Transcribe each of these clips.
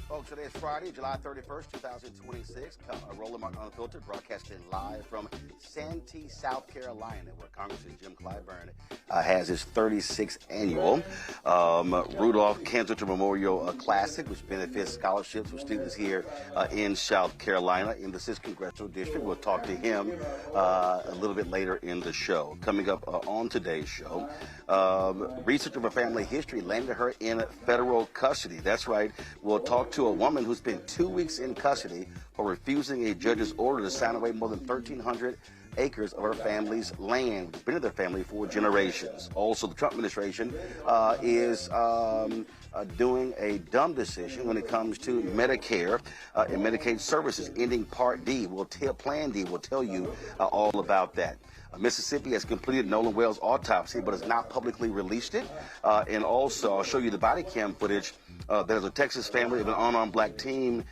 Folks, today is Friday, July 31st, 2026. Roland Martin Unfiltered, broadcasting live from Santee, South Carolina, where Congressman Jim Clyburn has his 36th annual Rudolph Canzater Memorial Classic, which benefits scholarships for students here in South Carolina in the 6th Congressional District. We'll talk to him a little bit later in the show. Coming up on today's show, research of her family history landed her in federal custody. That's right. We'll talk to a woman who spent 2 weeks in custody for refusing a judge's order to sign away more than 1,300 acres of her family's land, which has been in their family for generations. Also, the Trump administration is doing a dumb decision when it comes to Medicare and Medicaid Services, ending Part D. Plan D will tell you all about that. Mississippi has completed Nolan Wells' autopsy, but has not publicly released it. And also, I'll show you the body cam footage that is a Texas family of an unarmed black teen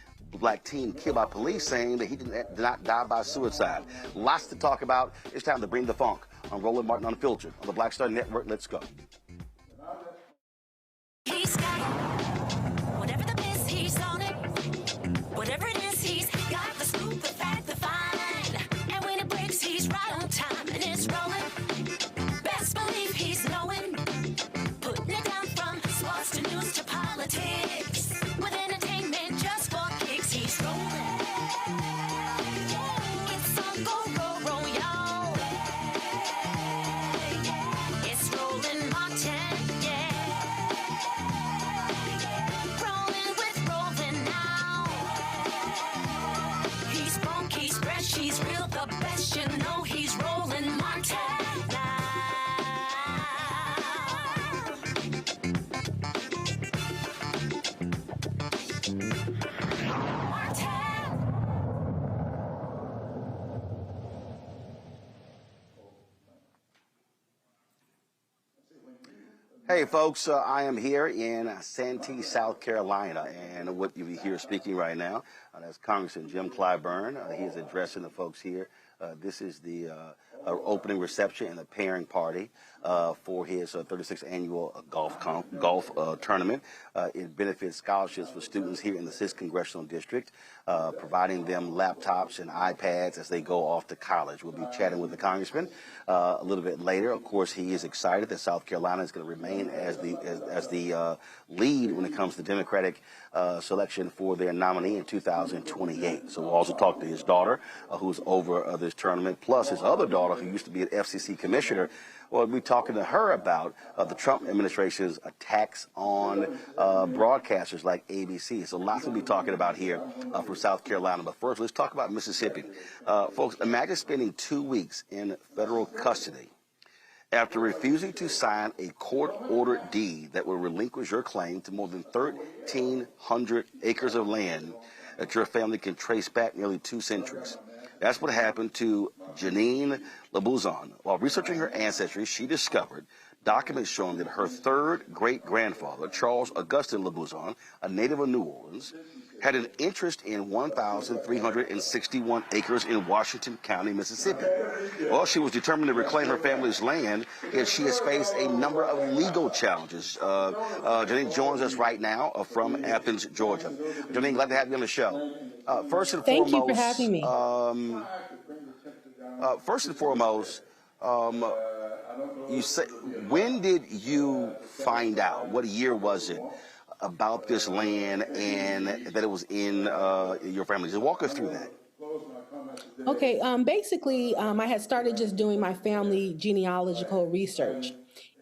killed by police, saying that he did not die by suicide. Lots to talk about. It's time to bring the funk on Roland Martin Unfiltered on the Black Star Network. Let's go. He's got whatever the miss, he's on it. Whatever it is, he's got the scoop, the fact, the find. And when it breaks, he's right on time and it's rolling. Best believe he's knowing. Putting it down from sports to news to politics. With entertainment just for kicks, he's rolling. It's on go, y'all. It's Roland Martin, yeah. Rolling with Roland now. He's funk, he's fresh, he's real, the best, you know he's Roland Martin now. Hey folks, I am here in Santee, South Carolina, and what you hear speaking right now, that's Congressman Jim Clyburn. He is addressing the folks here. This is the opening reception and the pairing party for his 36th annual golf tournament. It benefits scholarships for students here in the 6th Congressional District, providing them laptops and iPads as they go off to college. We'll be chatting with the congressman a little bit later. Of course, he is excited that South Carolina is going to remain as the lead when it comes to Democratic selection for their nominee in 2028. So we'll also talk to his daughter, who's over this tournament, plus his other daughter, who used to be an FCC commissioner. We'll be talking to her about the Trump administration's attacks on broadcasters like ABC. So lots to be talking about here from South Carolina. But first, let's talk about Mississippi. Folks, imagine spending 2 weeks in federal custody after refusing to sign a court-ordered deed that will relinquish your claim to more than 1,300 acres of land that your family can trace back nearly 2 centuries. That's what happened to Jennine Labuzan. While researching her ancestry, she discovered documents showing that her third great-grandfather, Charles Augustin Labuzan, a native of New Orleans, had an interest in 1,361 acres in Washington County, Mississippi. Well, she was determined to reclaim her family's land, and she has faced a number of legal challenges. Jennine joins us right now from Athens, Georgia. Jennine, glad to have you on the show. First and Thank foremost, you for having me. First and foremost, you say, when did you find out? What year was it about this land and that it was in your family? Just walk us through that. Okay, basically, I had started just doing my family genealogical research.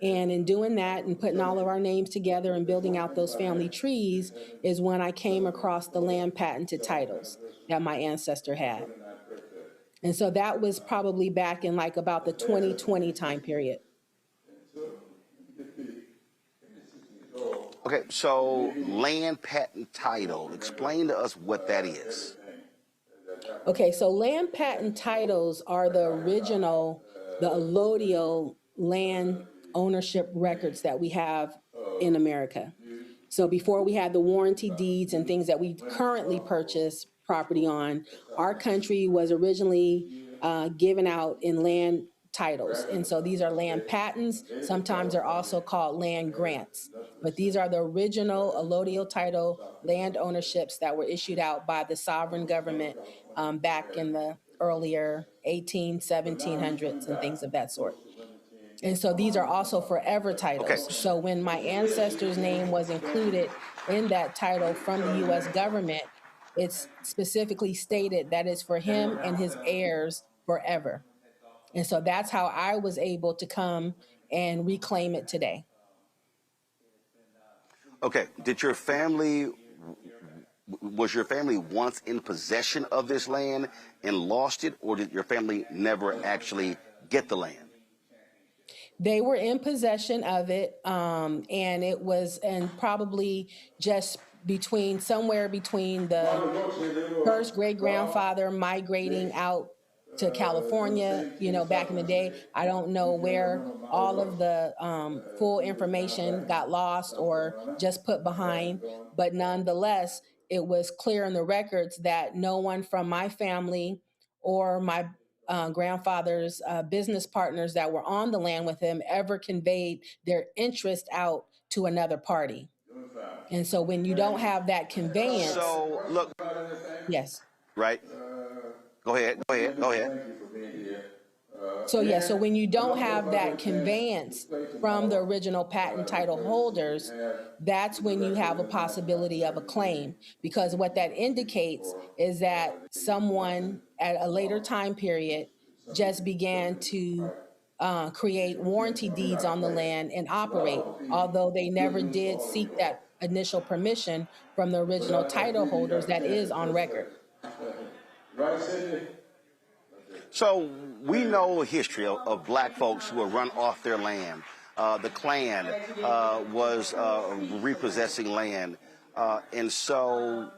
And in doing that and putting all of our names together and building out those family trees is when I came across the land patented titles that my ancestor had. And so that was probably back in like about the 2020 time period. Okay, so land patent title. Explain to us what that is. Okay, so land patent titles are the original, the allodial land ownership records that we have in America. So before we had the warranty deeds and things that we currently purchase property on, our country was originally given out in land titles. And so these are land patents. Sometimes they're also called land grants. But these are the original allodial title land ownerships that were issued out by the sovereign government back in the earlier 1700s and things of that sort. And so these are also forever titles. Okay. So when my ancestor's name was included in that title from the U.S. government, it's specifically stated that it's for him and his heirs forever. And so that's how I was able to come and reclaim it today. Okay, was your family once in possession of this land and lost it, or did your family never actually get the land? They were in possession of it, and it was, and probably just somewhere between the first great-grandfather migrating out to California, back in the day. I don't know where all of the full information got lost or just put behind, but nonetheless, it was clear in the records that no one from my family or my grandfather's business partners that were on the land with him ever conveyed their interest out to another party. And so when you don't have that conveyance. So, look. Yes. Right? Go ahead. So when you don't have that conveyance from the original patent title holders, that's when you have a possibility of a claim. Because what that indicates is that someone at a later time period just began to create warranty deeds on the land and operate, although they never did seek that initial permission from the original title holders that is on record. So we know history of black folks who were run off their land. The Klan was repossessing land. And so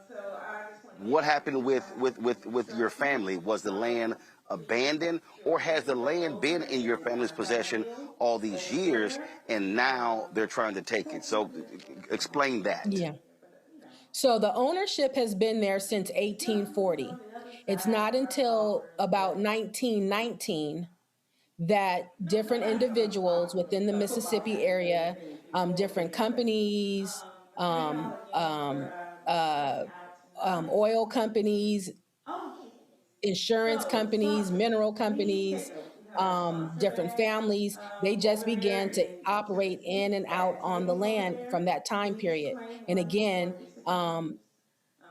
what happened with your family? Was the land abandoned, or has the land been in your family's possession all these years and now they're trying to take it? So explain that. Yeah. So the ownership has been there since 1840. It's not until about 1919 that different individuals within the Mississippi area, different companies, oil companies, insurance companies, mineral companies, different families, they just began to operate in and out on the land from that time period. And again,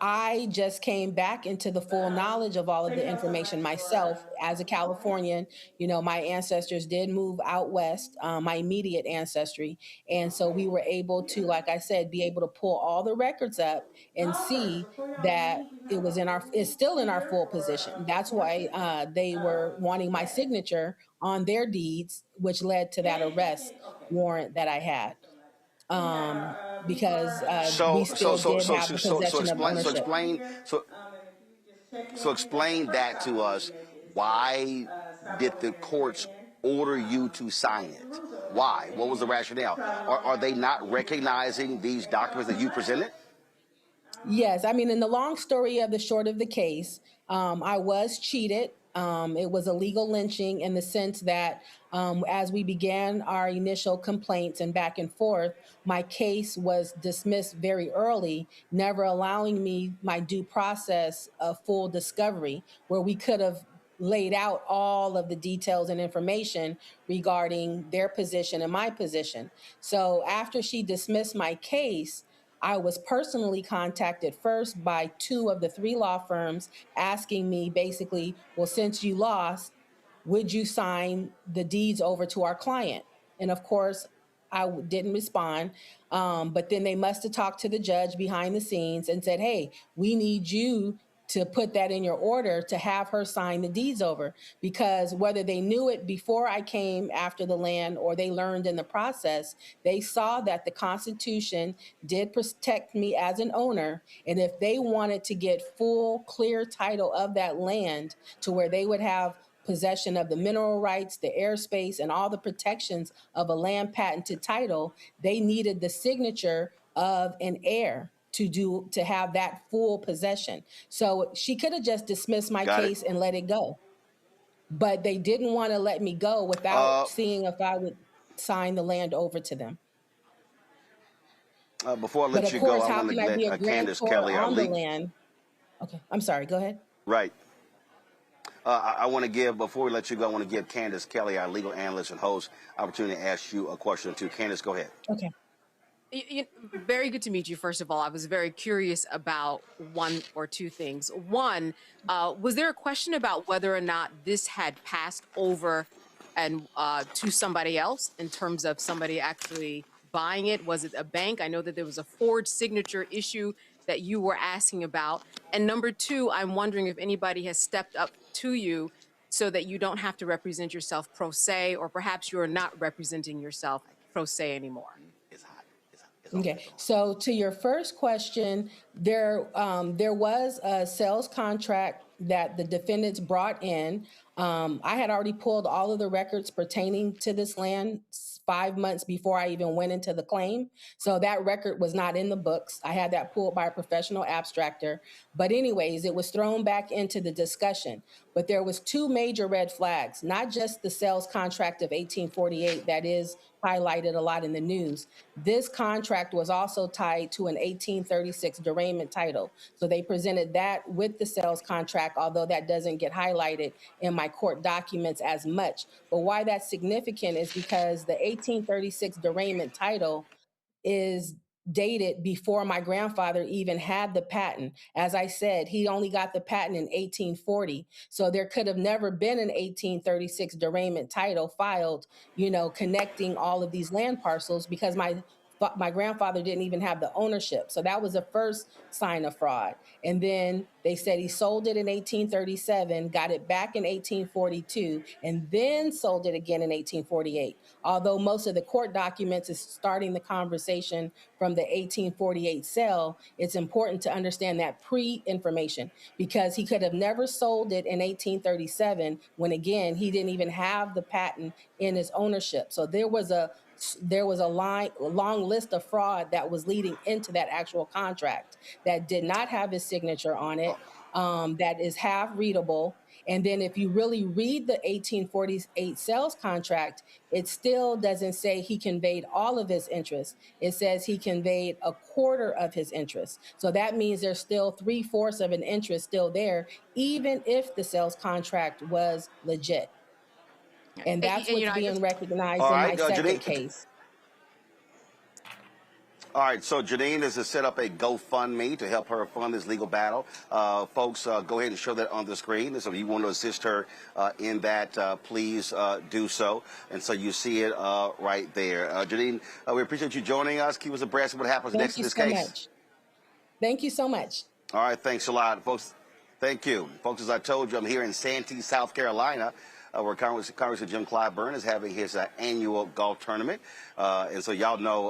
I just came back into the full knowledge of all of the information myself as a Californian. My ancestors did move out west, my immediate ancestry. And so we were able to, like I said, be able to pull all the records up and see that it's still in our full position. That's why they were wanting my signature on their deeds, which led to that arrest warrant that I had. Because we still did have the possession of ownership. So explain that to us. Why did the courts order you to sign it? Why? What was the rationale? Are they not recognizing these documents that you presented? Yes. I mean, in the long story of the short of the case, I was cheated. It was a legal lynching in the sense that as we began our initial complaints and back and forth, my case was dismissed very early, never allowing me my due process of full discovery, where we could have laid out all of the details and information regarding their position and my position. So after she dismissed my case, I was personally contacted first by 2 of the 3 law firms asking me basically, well, since you lost, would you sign the deeds over to our client? And of course, I didn't respond. But then they must have talked to the judge behind the scenes and said, hey, we need you to put that in your order to have her sign the deeds over, because whether they knew it before I came after the land or they learned in the process, they saw that the Constitution did protect me as an owner. And if they wanted to get full, clear title of that land to where they would have possession of the mineral rights, the airspace, and all the protections of a land patented title, they needed the signature of an heir to have that full possession. So she could have just dismissed my Got it. case and let it go. But they didn't want to let me go without seeing if I would sign the land over to them. Before I But let of you course, go, I how want to can I be a let Candace grantor Kelly, our on the legal. land? Okay, I'm sorry, go ahead. Right. I want to give, before we let you go, I want to give Candace Kelly, our legal analyst and host, opportunity to ask you a question or two. Candace, go ahead. Okay. Very good to meet you, first of all. I was very curious about one or two things. One, was there a question about whether or not this had passed over and to somebody else in terms of somebody actually buying it? Was it a bank? I know that there was a forged signature issue that you were asking about. And number two, I'm wondering if anybody has stepped up to you so that you don't have to represent yourself pro se, or perhaps you're not representing yourself pro se anymore. It's hot. Okay, so to your first question, there was a sales contract that the defendants brought in. I had already pulled all of the records pertaining to this land 5 months before I even went into the claim. So that record was not in the books. I had that pulled by a professional abstractor. But anyways, it was thrown back into the discussion. But there was two major red flags, not just the sales contract of 1848 that is highlighted a lot in the news. This contract was also tied to an 1836 derailment title. So they presented that with the sales contract, although that doesn't get highlighted in my court documents as much. But why that's significant is because the 1836 derailment title is dated before my grandfather even had the patent. As I said, he only got the patent in 1840. So there could have never been an 1836 derailment title filed, connecting all of these land parcels, because my grandfather didn't even have the ownership. So that was the first sign of fraud. And then they said he sold it in 1837, got it back in 1842, and then sold it again in 1848. Although most of the court documents is starting the conversation from the 1848 sale, it's important to understand that pre-information, because he could have never sold it in 1837 when, again, he didn't even have the patent in his ownership. So there was a long list of fraud that was leading into that actual contract that did not have his signature on it, that is half readable. And then if you really read the 1848 sales contract, it still doesn't say he conveyed all of his interest. It says he conveyed a quarter of his interest. So that means there's still 3/4 of an interest still there, even if the sales contract was legit. And that's what's being recognized All in right, my second Jennine. case. All right, so Jennine is to set up a GoFundMe to help her fund this legal battle. Folks, go ahead and show that on the screen. And so if you want to assist her in that, please do so. And so you see it right there. Jennine, we appreciate you joining us. Keep us abreast of what happens next in this case. Much. Thank you so much. All right, thanks a lot, folks. Thank you. Folks, as I told you, I'm here in Santee, South Carolina, where Congressman Jim Clyburn is having his annual golf tournament. And so y'all know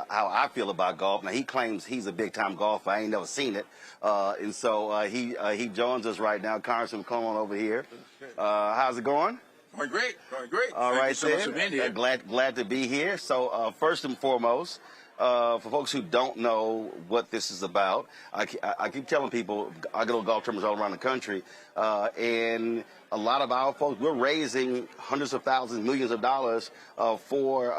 how I feel about golf. Now, he claims he's a big-time golfer. I ain't never seen it. And so he joins us right now. Congressman, come on over here. How's it going? Going great. All right, Thank you so much for being here. Glad to be here. So first and foremost, for folks who don't know what this is about, I keep telling people I go to golf tournaments all around the country, and a lot of our folks, we're raising hundreds of thousands, millions of dollars for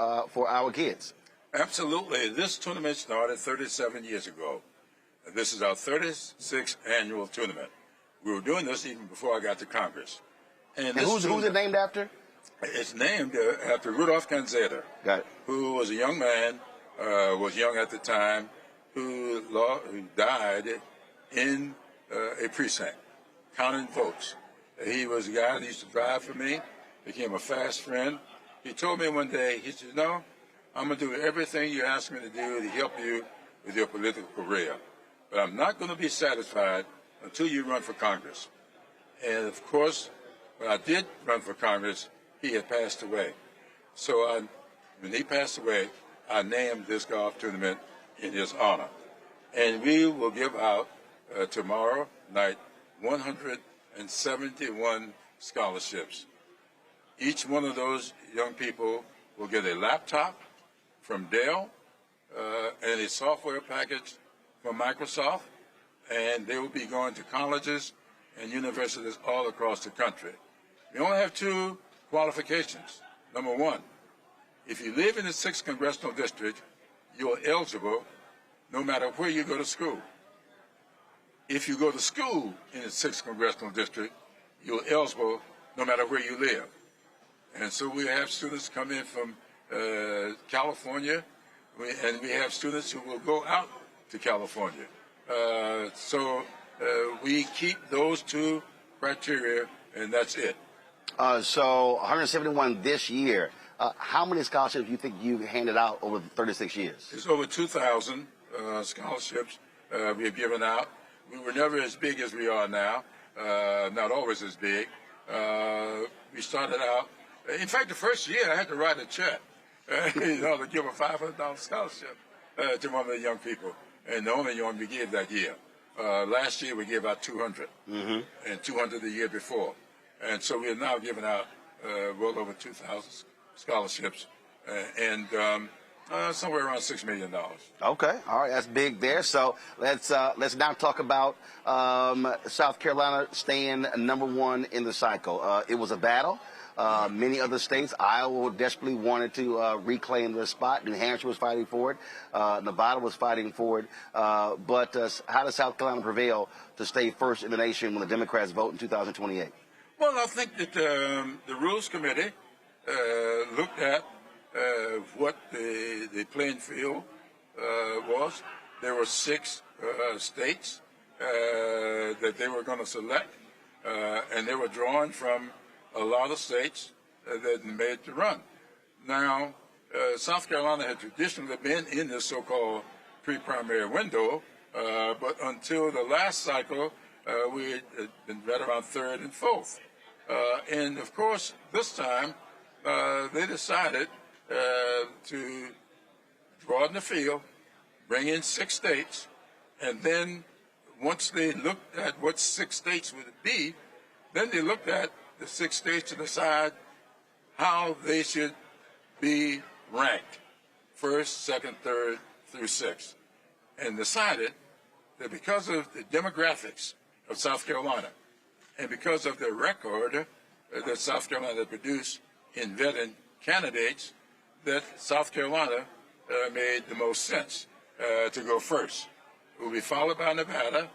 our kids. Absolutely. This tournament started 37 years ago. This is our 36th annual tournament. We were doing this even before I got to Congress. And who's it named after? It's named after Rudolph Canzater, who was a young man, was young at the time, who died in a precinct, counting votes. He was a guy that used to drive for me, became a fast friend. He told me one day, he said, "No, I'm going to do everything you ask me to do to help you with your political career. But I'm not going to be satisfied until you run for Congress. And of course, when I did run for Congress, he had passed away. So when he passed away, I named this golf tournament in his honor. And we will give out tomorrow night 171 scholarships. Each one of those young people will get a laptop from Dell and a software package from Microsoft, and they will be going to colleges and universities all across the country. We only have 2 qualifications. Number 1, if you live in the 6th Congressional District, you're eligible no matter where you go to school. If you go to school in the 6th Congressional District, you're eligible no matter where you live. And so we have students come in from California, and we have students who will go out to California. So we keep those 2 criteria, and that's it. So 171 this year. How many scholarships do you think you handed out over the 36 years? It's over 2,000 scholarships we have given out. We were never as big as we are now, not always as big. We started out, in fact, the first year I had to write a check, to give a $500 scholarship to one of the young people, and the only one we gave that year. Last year we gave out 200, and 200 the year before. And so we are now giving out well over 2,000 scholarships, and somewhere around $6 million. Okay, all right, that's big there. So let's now talk about South Carolina staying #1 in the cycle. It was a battle. Many other states, Iowa desperately wanted to reclaim their spot. New Hampshire was fighting for it. Nevada was fighting for it. But how does South Carolina prevail to stay first in the nation when the Democrats vote in 2028? Well, I think that the Rules Committee looked at what the playing field was. There were 6 states that they were going to select, and they were drawing from a lot of states that made the run. Now, South Carolina had traditionally been in this so-called pre-primary window, but until the last cycle, we had been right around 3rd and 4th. And of course, this time, they decided to broaden the field, bring in 6 states, and then once they looked at what 6 states would be, then they looked at the 6 states to decide how they should be ranked, 1st, 2nd, 3rd through 6th, and decided that because of the demographics of South Carolina and because of the record that South Carolina produced in vetting candidates, that South Carolina made the most sense to go first. It will be followed by Nevada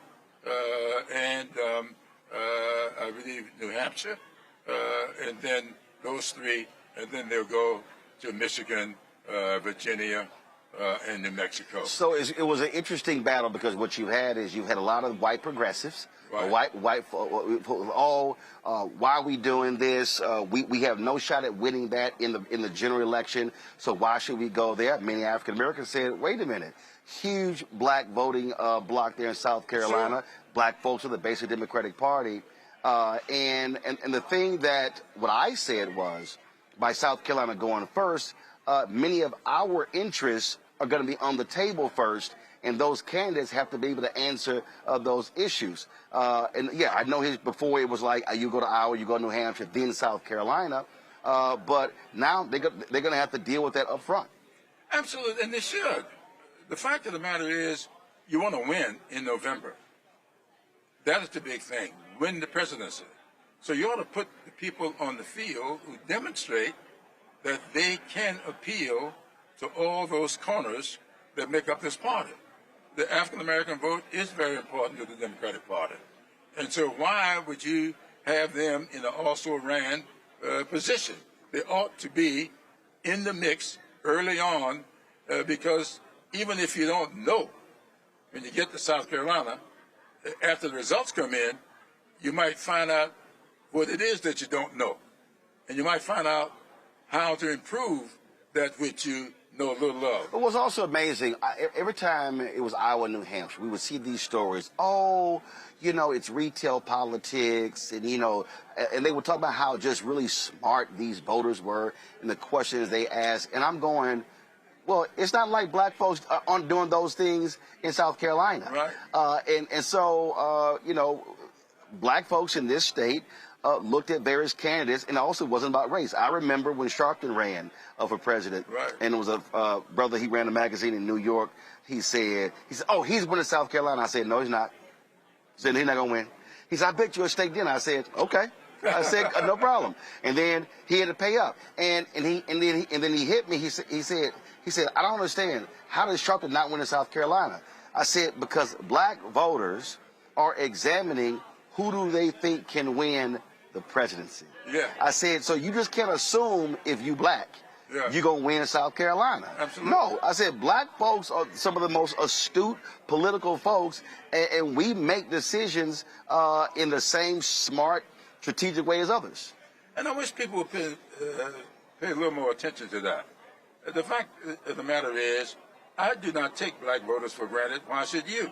and I believe New Hampshire, and then those 3, and then they'll go to Michigan, Virginia, and New Mexico. So it was an interesting battle because what you had is you had a lot of white progressives. Right. Why are we doing this? We have no shot at winning that in the general election. So why should we go there? Many African Americans said, "Wait a minute, huge black voting block there in South Carolina. Sure. Black folks are the basic Democratic Party." And the thing that what I said was, by South Carolina going first, many of our interests are going to be on the table first. And those candidates have to be able to answer those issues. And yeah, I know before it was like you go to Iowa, you go to New Hampshire, then South Carolina. But now they're going to have to deal with that up front. Absolutely, and they should. The fact of the matter is, you want to win in November. That is the big thing, win the presidency. So you ought to put the people on the field who demonstrate that they can appeal to all those corners that make up this party. The African-American vote is very important to the Democratic Party. And so why would you have them in an also-ran position? They ought to be in the mix early on because even if you don't know, when you get to South Carolina, after the results come in, you might find out what it is that you don't know. And you might find out how to improve that which you no little love. It was also amazing. Every time it was Iowa, New Hampshire, we would see these stories. Oh, you know, it's retail politics, and, you know, and they would talk about how just really smart these voters were and the questions they asked. And I'm going, well, it's not like black folks aren't doing those things in South Carolina. Right. And so, you know, black folks in this state looked at various candidates, and it also wasn't about race. I remember when Sharpton ran for president, right, and it was a brother, he ran a magazine in New York. He said, oh, he's winning South Carolina. I said, no, he's not. He said, he's not going to win. He said, I bet you a steak dinner. I said, okay. I said, no problem. And then he had to pay up. And then he hit me. He said, I don't understand. How does Sharpton not win in South Carolina? I said, because black voters are examining who do they think can win the presidency. Yeah. I said, so you just can't assume if you black, you're going to win in South Carolina. Absolutely. No, I said, black folks are some of the most astute political folks, and we make decisions in the same smart, strategic way as others. And I wish people would pay a little more attention to that. The fact of the matter is, I do not take black voters for granted. Why should you?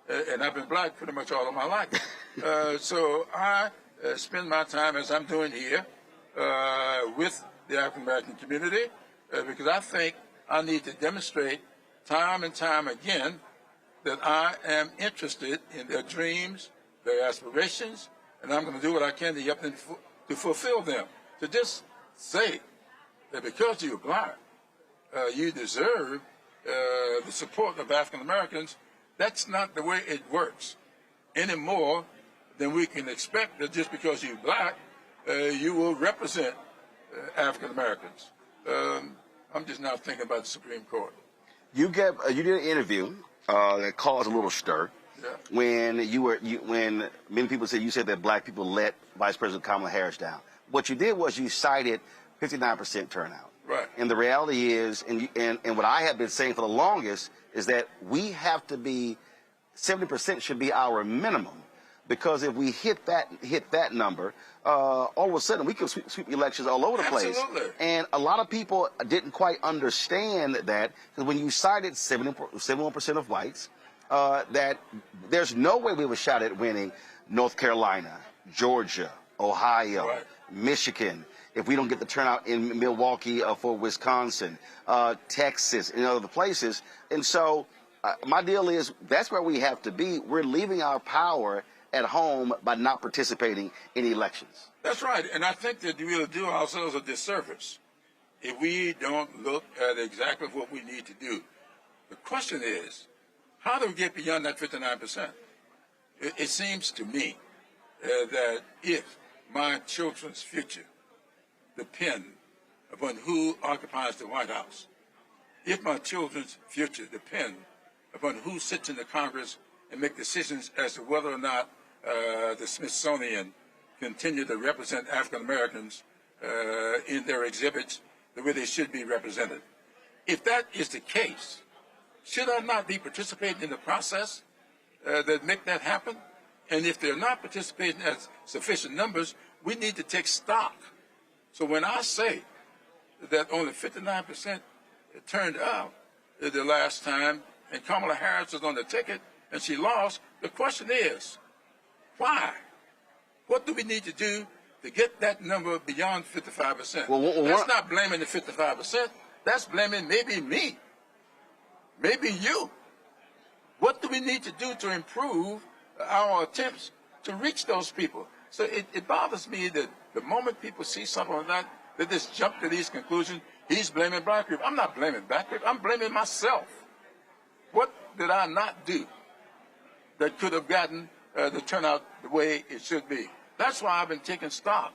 And I've been black pretty much all of my life. So I spend my time, as I'm doing here, with the African-American community, because I think I need to demonstrate time and time again that I am interested in their dreams, their aspirations, and I'm going to do what I can to help them to fulfill them. To just say that because you're black, you deserve the support of African Americans, that's not the way it works any more than we can expect that just because you're black, you will represent African Americans. I'm just now thinking about the Supreme Court. You did an interview that caused a little stir. Yeah. When many people said, you said that black people let Vice President Kamala Harris down. What you did was you cited 59% turnout. Right. And the reality is, and what I have been saying for the longest, is that we have to be, 70% should be our minimum. Because if we hit that number, all of a sudden we can sweep elections all over the place. Absolutely. And a lot of people didn't quite understand that, because when you cited 71% of whites, that there's no way we have a shot at winning North Carolina, Georgia, Ohio, right, Michigan, if we don't get the turnout in Milwaukee for Wisconsin, Texas, and other places. And so my deal is that's where we have to be. We're leaving our power at home by not participating in elections. That's right, and I think that we'll do ourselves a disservice if we don't look at exactly what we need to do. The question is, how do we get beyond that 59%? It seems to me that if my children's future depend upon who occupies the White House, if my children's future depend upon who sits in the Congress and make decisions as to whether or not the Smithsonian continue to represent African Americans in their exhibits the way they should be represented. If that is the case, should I not be participating in the process that make that happen? And if they're not participating at sufficient numbers, we need to take stock. So when I say that only 59% turned out the last time, and Kamala Harris was on the ticket and she lost, the question is, why? What do we need to do to get that number beyond 55%? That's not blaming the 55%. That's blaming maybe me, maybe you. What do we need to do to improve our attempts to reach those people? So it bothers me that the moment people see something like that, they just jump to these conclusions. He's blaming black people. I'm not blaming black people. I'm blaming myself. What did I not do that could have gotten the turnout the way it should be? That's why I've been taking stock.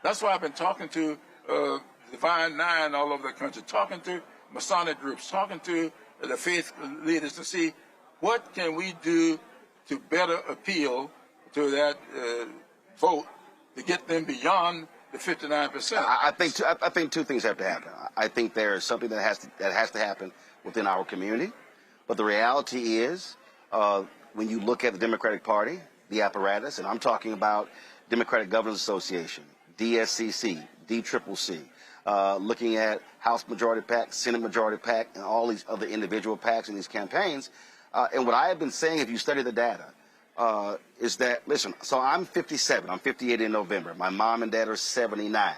That's why I've been talking to Divine Nine all over the country, talking to Masonic groups, talking to the faith leaders to see what can we do to better appeal to that vote to get them beyond the 59%. I think two things have to happen. I think there is something that has to happen within our community, but the reality is when you look at the Democratic Party, the apparatus, and I'm talking about Democratic Governors Association, DSCC, DCCC, looking at House Majority PAC, Senate Majority PAC, and all these other individual PACs in these campaigns. And what I have been saying, if you study the data, is that, listen, so I'm 57. I'm 58 in November. My mom and dad are 79.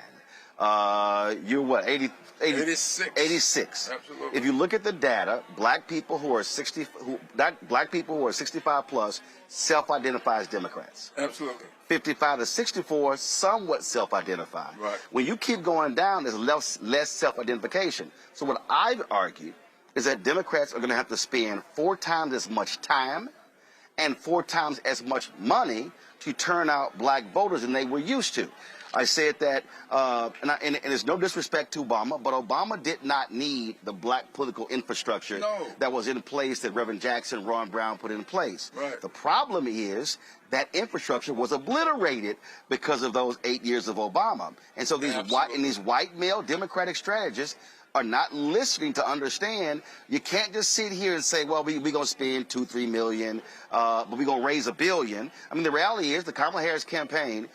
You're what, 86. 86. Absolutely. If you look at the data, black people who are 65 plus self-identify as Democrats. Absolutely. 55 to 64 somewhat self-identify. Right. When you keep going down, there's less self-identification. So what I've argued is that Democrats are going to have to spend 4 times as much time and 4 times as much money to turn out black voters than they were used to. I said that, and it's no disrespect to Obama, but Obama did not need the black political infrastructure that was in place that Reverend Jackson, Ron Brown put in place. Right. The problem is that infrastructure was obliterated because of those 8 years of Obama. And so these white male Democratic strategists are not listening to understand you can't just sit here and say, well, we're going to spend $2-3 million, but we're going to raise $1 billion. I mean, the reality is the Kamala Harris campaign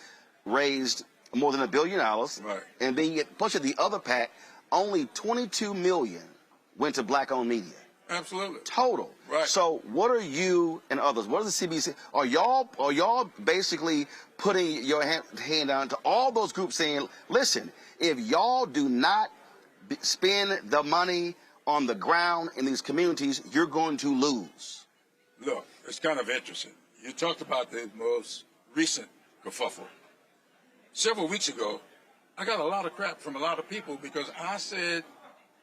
raised more than $1 billion, right. And then you push it the other PAC, only $22 million went to black-owned media. Absolutely. Total. Right. So what are you and others, what is the CBC, are y'all basically putting your hand down to all those groups saying, listen, if y'all do not spend the money on the ground in these communities, you're going to lose? Look, it's kind of interesting. You talked about the most recent kerfuffle. Several weeks ago, I got a lot of crap from a lot of people because I said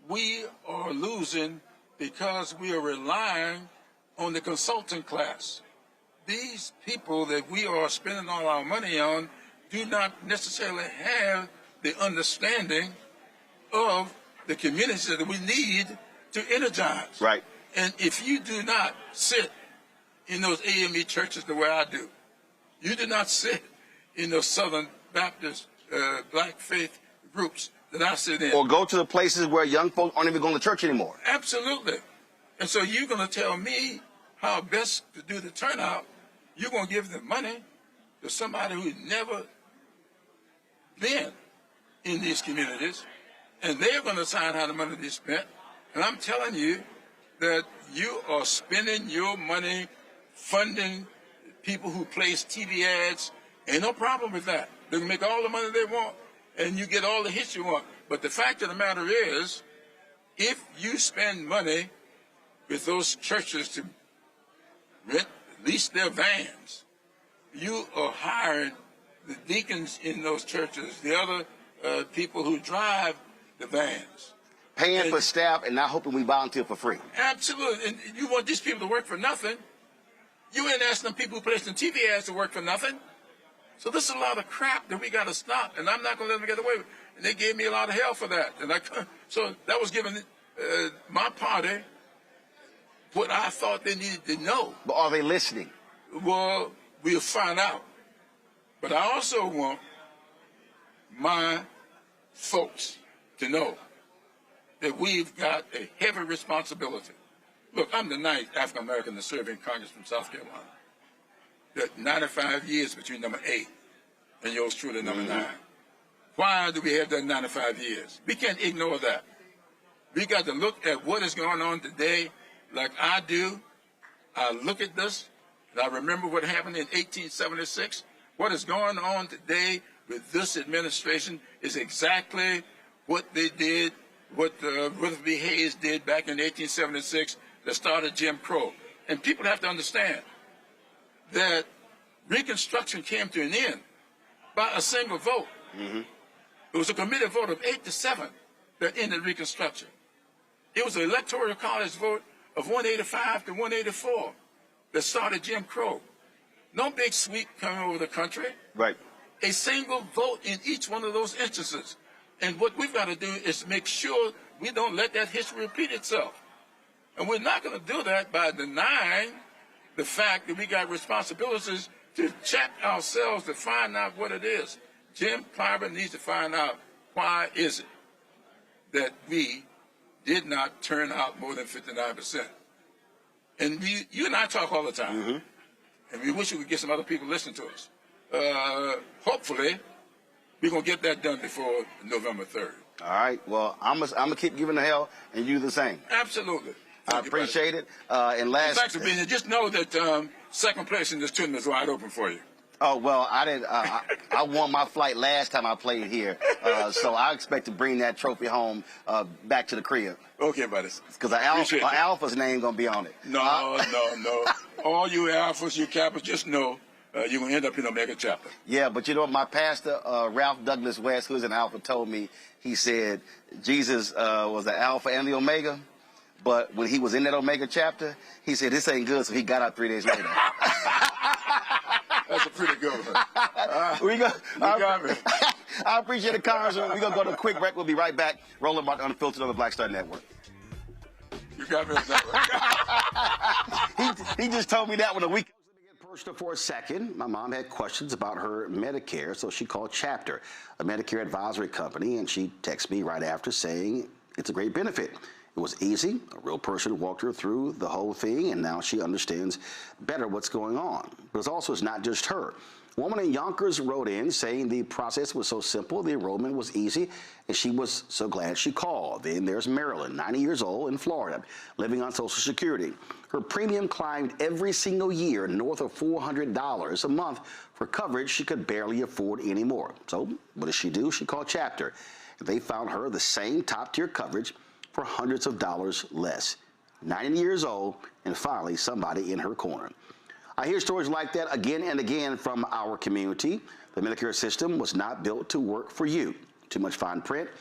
we are losing because we are relying on the consulting class. These people that we are spending all our money on do not necessarily have the understanding of the communities that we need to energize. Right. And if you do not sit in those AME churches the way I do, you do not sit in those Southern Baptist black faith groups that I sit in. Or go to the places where young folks aren't even going to church anymore. Absolutely. And so you're going to tell me how best to do the turnout. You're going to give the money to somebody who's never been in these communities, and they're going to decide how the money is spent. And I'm telling you that you are spending your money funding people who place TV ads. Ain't no problem with that. They can make all the money they want, and you get all the hits you want. But the fact of the matter is, if you spend money with those churches to lease their vans, you are hiring the deacons in those churches, the other people who drive the vans. Paying for staff and not hoping we volunteer for free. Absolutely. And you want these people to work for nothing. You ain't asking them people who place the TV ads to work for nothing. So this is a lot of crap that we got to stop, and I'm not going to let them get away with it. And they gave me a lot of hell for that. And so that was giving my party what I thought they needed to know. But are they listening? Well, we'll find out. But I also want my folks to know that we've got a heavy responsibility. Look, I'm the 9th African American to serve in Congress from South Carolina. That 95 years between number 8 and yours truly number 9. Why do we have that 95 years? We can't ignore that. We got to look at what is going on today like I do. I look at this, and I remember what happened in 1876. What is going on today with this administration is exactly what they did, what Rutherford B. Hayes did back in 1876 that started Jim Crow. And people have to understand that Reconstruction came to an end by a single vote. It was a committee vote of 8-7 that ended Reconstruction. It was an electoral college vote of 185 to 184 that started Jim Crow. No big sweep coming over the country. Right. A single vote in each one of those instances. And what we've got to do is make sure we don't let that history repeat itself. And we're not going to do that by denying the fact that we got responsibilities to check ourselves to find out what it is. Jim Clyburn needs to find out why is it that we did not turn out more than 59%. And you and I talk all the time, and we wish we could get some other people to listen to us. Hopefully, we're going to get that done before November 3rd. All right. Well, I'm gonna keep giving the hell, and you the same. Absolutely. I appreciate it. And last, thanks for being here. Just know that second place in this tournament is wide open for you. Oh, well, I didn't. I won my flight last time I played here, so I expect to bring that trophy home back to the crib. Okay, buddy. Because an alpha's name gonna be on it. No. All you alphas, you kappas, just know you're gonna end up in a mega chapter. Yeah, but you know what? My pastor, Ralph Douglas West, who's an alpha, told me. He said Jesus was the alpha and the omega, but when he was in that omega chapter, he said this ain't good, so he got out 3 days later. That's a pretty good one. You got me. I appreciate it, Congressman. We're going to go to a quick break. We'll be right back. Roland Martin Unfiltered on the Black Star Network. You got me. He just told me that one a week. Let me get personal for a second. My mom had questions about her Medicare, so she called Chapter, a Medicare advisory company, and she texted me right after saying it's a great benefit. It was easy. A real person walked her through the whole thing, and now she understands better what's going on. But it's not just her. A woman in Yonkers wrote in saying the process was so simple, the enrollment was easy, and she was so glad she called. Then there's Marilyn, 90 years old, in Florida, living on Social Security. Her premium climbed every single year north of $400 a month for coverage she could barely afford anymore. So what does she do? She called Chapter. They found her the same top-tier coverage for hundreds of dollars less. 90 years old, and finally somebody in her corner. I hear stories like that again and again from our community. The Medicare system was not built to work for you. Too much fine print,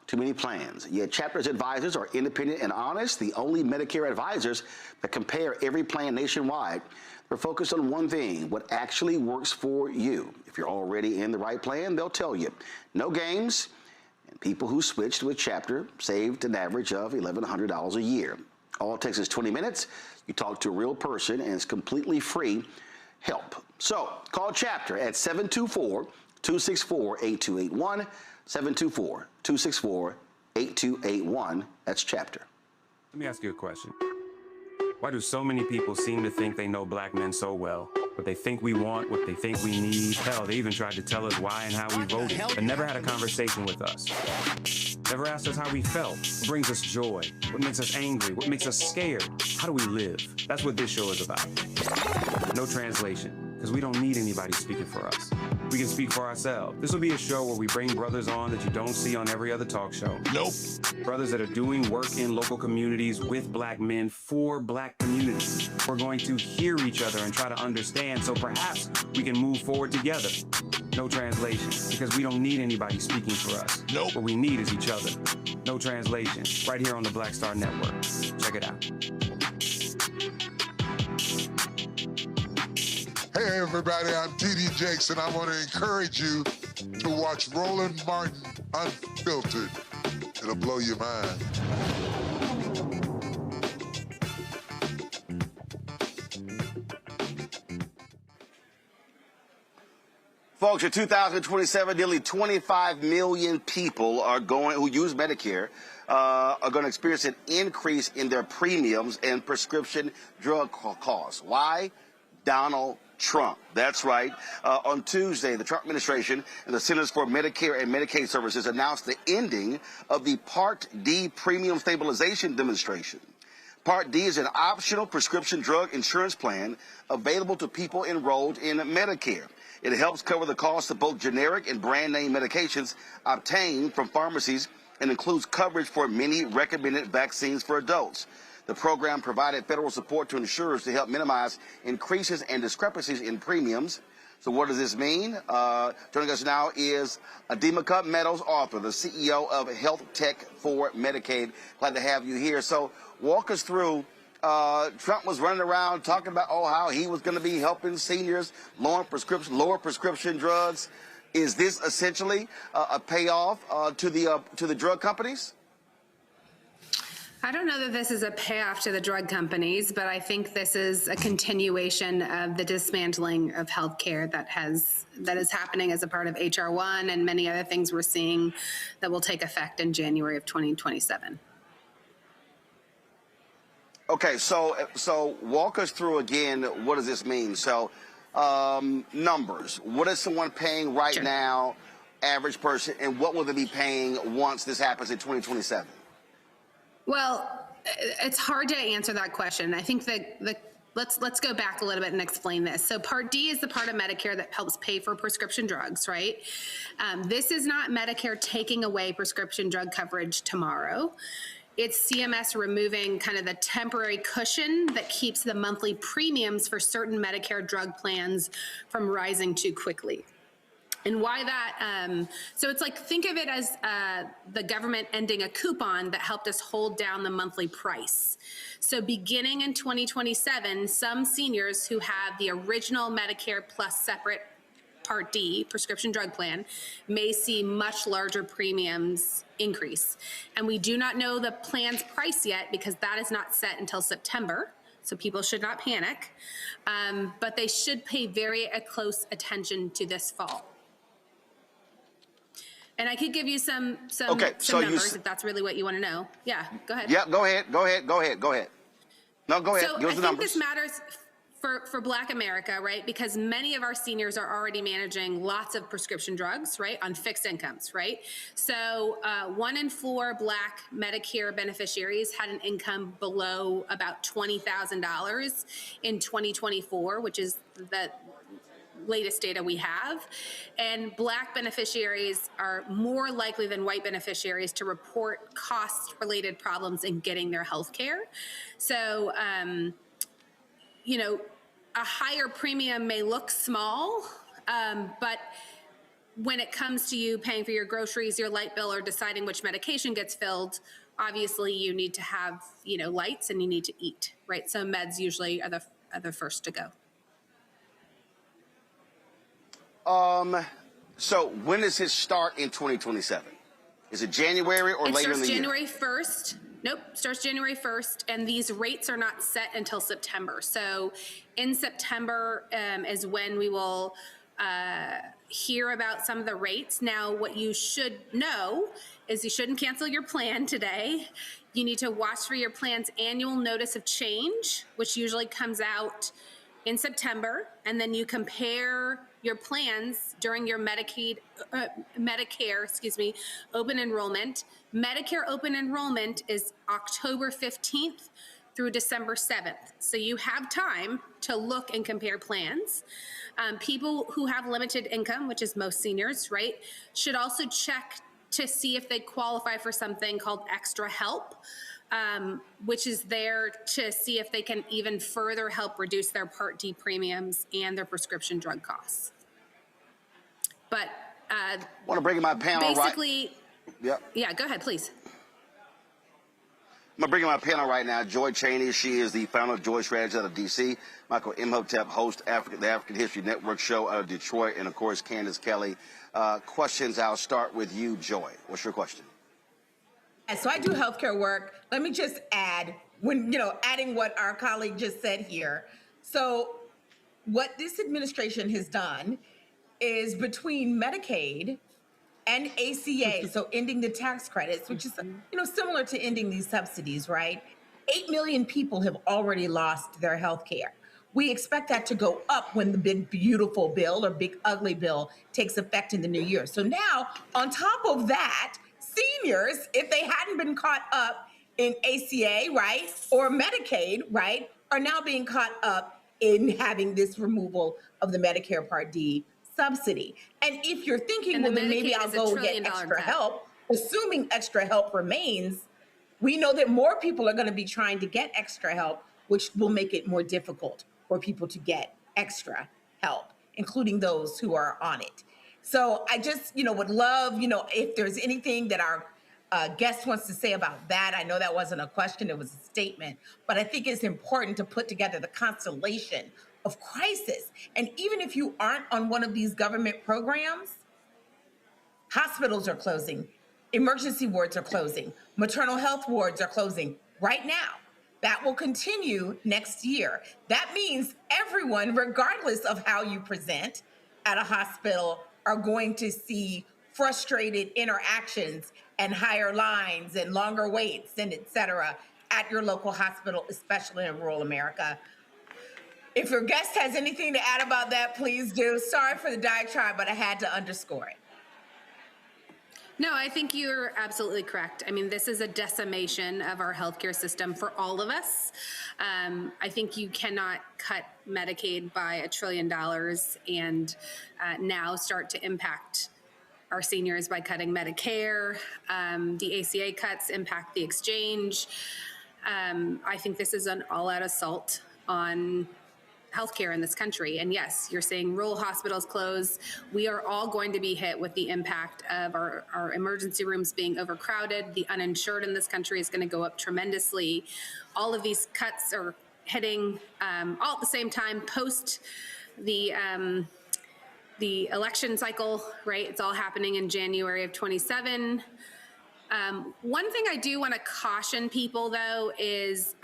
too many plans. Yet Chapter's advisors are independent and honest, the only Medicare advisors that compare every plan nationwide. They're focused on one thing, what actually works for you. If you're already in the right plan, they'll tell you. No games. And people who switched with Chapter saved an average of $1,100 a year. All it takes is 20 minutes. You talk to a real person, and it's completely free help. So call Chapter at 724-264-8281, 724-264-8281. That's Chapter. Let me ask you a question. Why do so many people seem to think they know black men so well? What they think we want, what they think we need. Hell, they even tried to tell us why and how we voted, but never had a conversation with us. Never asked us how we felt, what brings us joy, what makes us angry, what makes us scared. How do we live? That's what this show is about. No translation, because we don't need anybody speaking for us. We can speak for ourselves. This will be a show where we bring brothers on that you don't see on every other talk show. Nope. Brothers that are doing work in local communities with black men for black communities. We're going to hear each other and try to understand so perhaps we can move forward together. No translation, because we don't need anybody speaking for us. Nope. What we need is each other. No translation, right here on the Black Star Network. Check it out. Hey everybody, I'm T.D. Jakes, and I want to encourage you to watch Roland Martin Unfiltered. It'll blow your mind. Folks, in 2027, nearly 25 million people who use Medicare are going to experience an increase in their premiums and prescription drug costs. Why? Donald Trump. That's right. On Tuesday, the Trump administration and the Centers for Medicare and Medicaid Services announced the ending of the Part D Premium Stabilization Demonstration. Part D is an optional prescription drug insurance plan available to people enrolled in Medicare. It helps cover the cost of both generic and brand name medications obtained from pharmacies and includes coverage for many recommended vaccines for adults. The program provided federal support to insurers to help minimize increases and discrepancies in premiums. So what does this mean? Joining us now is Adema Cup Meadows, author, the CEO of Health Tech for Medicaid. Glad to have you here. So walk us through. Trump was running around talking about how he was going to be helping seniors lower prescription drugs. Is this essentially a payoff to the drug companies? I don't know that this is a payoff to the drug companies, but I think this is a continuation of the dismantling of healthcare that is happening as a part of H.R. 1 and many other things we're seeing that will take effect in January of 2027. Okay, so walk us through again, what does this mean? So numbers, what is someone paying right now average person, and what will they be paying once this happens in 2027? Well, it's hard to answer that question. I think that let's go back a little bit and explain this. So Part D is the part of Medicare that helps pay for prescription drugs, right? This is not Medicare taking away prescription drug coverage tomorrow. It's CMS removing kind of the temporary cushion that keeps the monthly premiums for certain Medicare drug plans from rising too quickly. And why that, so it's like, think of it as the government ending a coupon that helped us hold down the monthly price. So beginning in 2027, some seniors who have the original Medicare plus separate Part D prescription drug plan may see much larger premiums increase. And we do not know the plan's price yet because that is not set until September. So people should not panic, but they should pay very close attention to this fall. And I could give you some numbers if that's really what you want to know. Yeah, go ahead. Yeah, go ahead. No, go ahead. So Give us the I think numbers. this matters for Black America, right? Because many of our seniors are already managing lots of prescription drugs, right, on fixed incomes, right? So 1 in 4 Black Medicare beneficiaries had an income below about $20,000 in 2024, which is the latest data we have. And Black beneficiaries are more likely than white beneficiaries to report cost-related problems in getting their health care. So, you know, a higher premium may look small, but when it comes to you paying for your groceries, your light bill, or deciding which medication gets filled, obviously you need to have, you know, lights and you need to eat, right? So meds usually are the first to go. So when does it start in 2027? Is it January or later in the year? It starts January 1st. Nope, starts January 1st, and these rates are not set until September. So in September is when we will hear about some of the rates. Now, what you should know is you shouldn't cancel your plan today. You need to watch for your plan's annual notice of change, which usually comes out in September, and then you compare your plans during your Medicare, open enrollment. Medicare open enrollment is October 15th through December 7th. So you have time to look and compare plans. People who have limited income, which is most seniors, right, should also check to see if they qualify for something called extra help, which is there to see if they can even further help reduce their Part D premiums and their prescription drug costs. But I want to bring in my panel basically, Yep. Yeah, go ahead, please. I'm going to bring in my panel right now. Joy Cheney, she is the founder of Joy Strategies out of D.C. Michael Imhotep, host the African History Network show out of Detroit. And, of course, Candace Kelly. Questions, I'll start with you, Joy. What's your question? So I do healthcare work. Let me just add, adding what our colleague just said here. So what this administration has done is between Medicaid and ACA, so ending the tax credits, which is, similar to ending these subsidies, right? 8 million people have already lost their health care. We expect that to go up when the big, beautiful bill or big, ugly bill takes effect in the new year. So now, on top of that, seniors, if they hadn't been caught up in ACA, right, or Medicaid, right, are now being caught up in having this removal of the Medicare Part D subsidy. And if you're thinking, well, then maybe I'll go get extra help, assuming extra help remains, we know that more people are going to be trying to get extra help, which will make it more difficult for people to get extra help, including those who are on it. So I just, would love, if there's anything that our guest wants to say about that. I know that wasn't a question, it was a statement, but I think it's important to put together the constellation of crisis. And even if you aren't on one of these government programs, hospitals are closing, emergency wards are closing, maternal health wards are closing right now. That will continue next year. That means everyone, regardless of how you present at a hospital, are going to see frustrated interactions and higher lines and longer waits and et cetera at your local hospital, especially in rural America. If your guest has anything to add about that, please do. Sorry for the diatribe, but I had to underscore it. No, I think you're absolutely correct. I mean, this is a decimation of our healthcare system for all of us. I think you cannot cut Medicaid by $1 trillion and now start to impact our seniors by cutting Medicare. The ACA cuts impact the exchange. I think this is an all-out assault on healthcare in this country. And yes, you're saying rural hospitals close. We are all going to be hit with the impact of our emergency rooms being overcrowded. The uninsured in this country is going to go up tremendously. All of these cuts are hitting all at the same time post the election cycle, right? It's all happening in January of 27. One thing I do want to caution people, though, is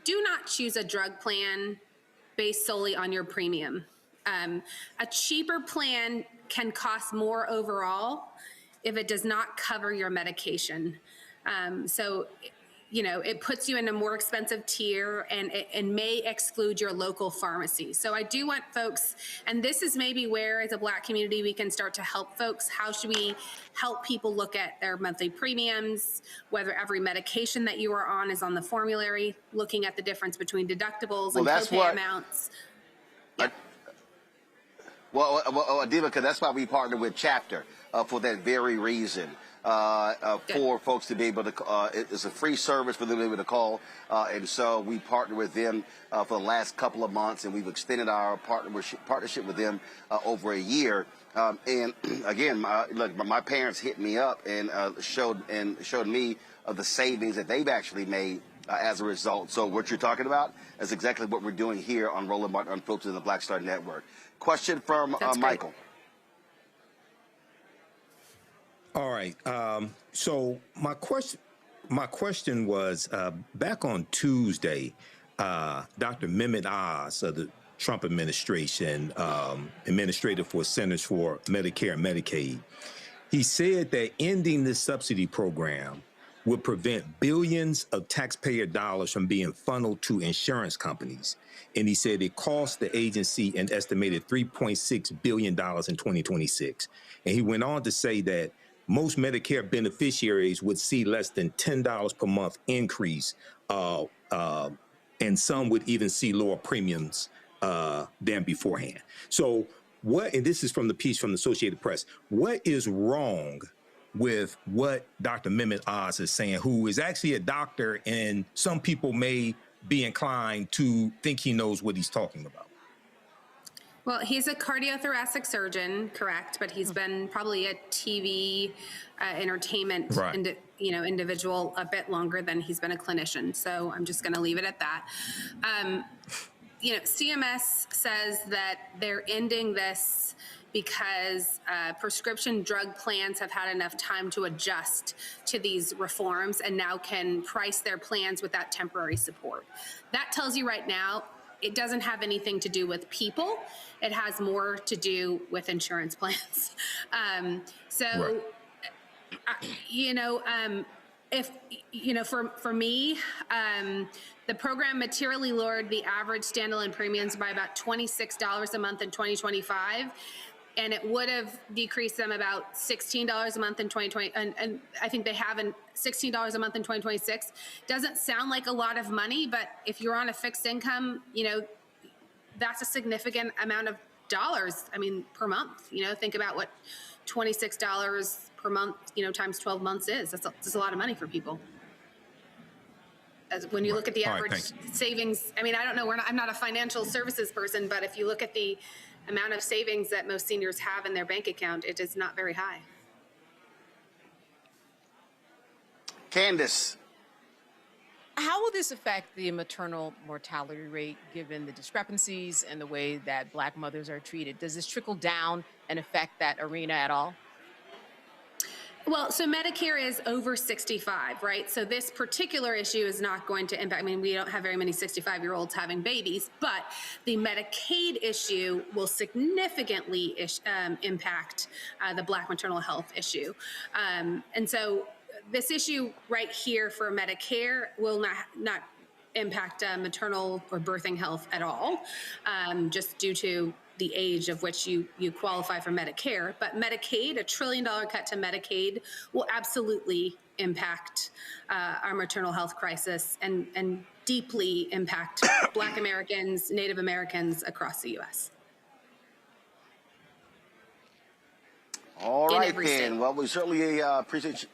do not choose a drug plan based solely on your premium. A cheaper plan can cost more overall if it does not cover your medication. So, you know, it puts you in a more expensive tier and may exclude your local pharmacy. So I do want folks, and this is maybe where as a Black community we can start to help folks. How should we help people look at their monthly premiums, whether every medication that you are on is on the formulary, looking at the difference between deductibles and copay amounts. Well, Adiva, that's why we partner with Chapter for that very reason. For folks to be able to, it's a free service for them to be able to call, and so we partner with them for the last couple of months, and we've extended our partnership with them over a year. And again, my parents hit me up and showed me of the savings that they've actually made as a result. So what you're talking about is exactly what we're doing here on Roland Martin Unfiltered and the Black Star Network. Question from Michael. All right. So my question was back on Tuesday, Dr. Mehmet Oz of the Trump administration, administrator for Centers for Medicare and Medicaid, he said that ending this subsidy program would prevent billions of taxpayer dollars from being funneled to insurance companies. And he said it cost the agency an estimated $3.6 billion in 2026. And he went on to say that most Medicare beneficiaries would see less than $10 per month increase, and some would even see lower premiums than beforehand. So what, and this is from the piece from the Associated Press, what is wrong with what Dr. Mehmet Oz is saying, who is actually a doctor, and some people may be inclined to think he knows what he's talking about? Well, he's a cardiothoracic surgeon, correct, but he's been probably a TV entertainment individual a bit longer than he's been a clinician. So I'm just going to leave it at that. You know, CMS says that they're ending this because prescription drug plans have had enough time to adjust to these reforms and now can price their plans with that temporary support. That tells you right now it doesn't have anything to do with people. It has more to do with insurance plans. You know, if, you know, for me, the program materially lowered the average standalone premiums by about $26 a month in 2025. And it would have decreased them about $16 a month in 2020. And I think they have $16 a month in 2026. Doesn't sound like a lot of money, but if you're on a fixed income, you know, that's a significant amount of dollars. I mean, per month, you know, think about what $26 per month, you know, times 12 months is. That's a lot of money for people. As when you look at the average savings, I mean, I don't know, I'm not a financial services person, but if you look at the amount of savings that most seniors have in their bank account, it is not very high. Candace. How will this affect the maternal mortality rate given the discrepancies and the way that Black mothers are treated? Does this trickle down and affect that arena at all? Well, so Medicare is over 65, right? So this particular issue is not going to impact, I mean, we don't have very many 65-year-olds having babies, but the Medicaid issue will significantly impact the Black maternal health issue. And so this issue right here for Medicare will not impact maternal or birthing health at all, just due to the age of which you qualify for Medicare. But Medicaid, $1 trillion cut to Medicaid, will absolutely impact our maternal health crisis and deeply impact Black Americans, Native Americans across the U.S. All right, then. Well, we certainly appreciate you.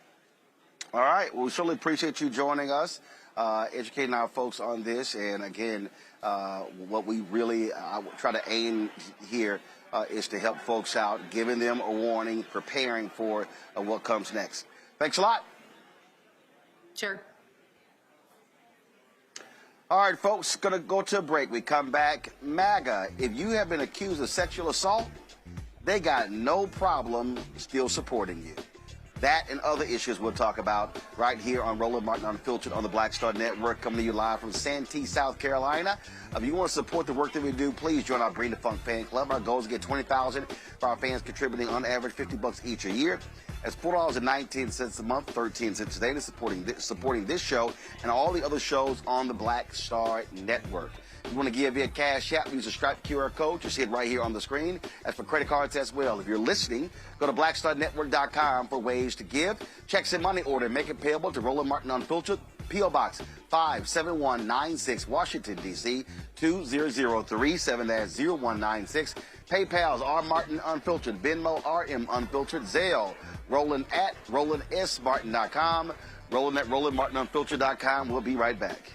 All right. Well, we certainly appreciate you joining us, educating our folks on this. And again, what we really try to aim here is to help folks out, giving them a warning, preparing for what comes next. Thanks a lot. Sure. All right, folks, going to go to a break. We come back. MAGA, if you have been accused of sexual assault, they got no problem still supporting you. That and other issues we'll talk about right here on Roland Martin Unfiltered on the Black Star Network, coming to you live from Santee, South Carolina. If you want to support the work that we do, please join our Bring the Funk fan club. Our goal is to get 20,000 for our fans contributing on average $50 each a year. That's $4.19 a month, 13 cents a day, to supporting this show and all the other shows on the Black Star Network. If you want to give via Cash App, use a Stripe QR code. You see it right here on the screen. As for credit cards as well. If you're listening, go to blackstarnetwork.com for ways to give. Checks and money order. Make it payable to Roland Martin Unfiltered. P.O. Box 57196, Washington, D.C. 20037-0196. PayPal's R Martin Unfiltered. Venmo RM Unfiltered. Zelle Roland at RolandSMartin.com. Roland at RolandMartinUnfiltered.com. We'll be right back.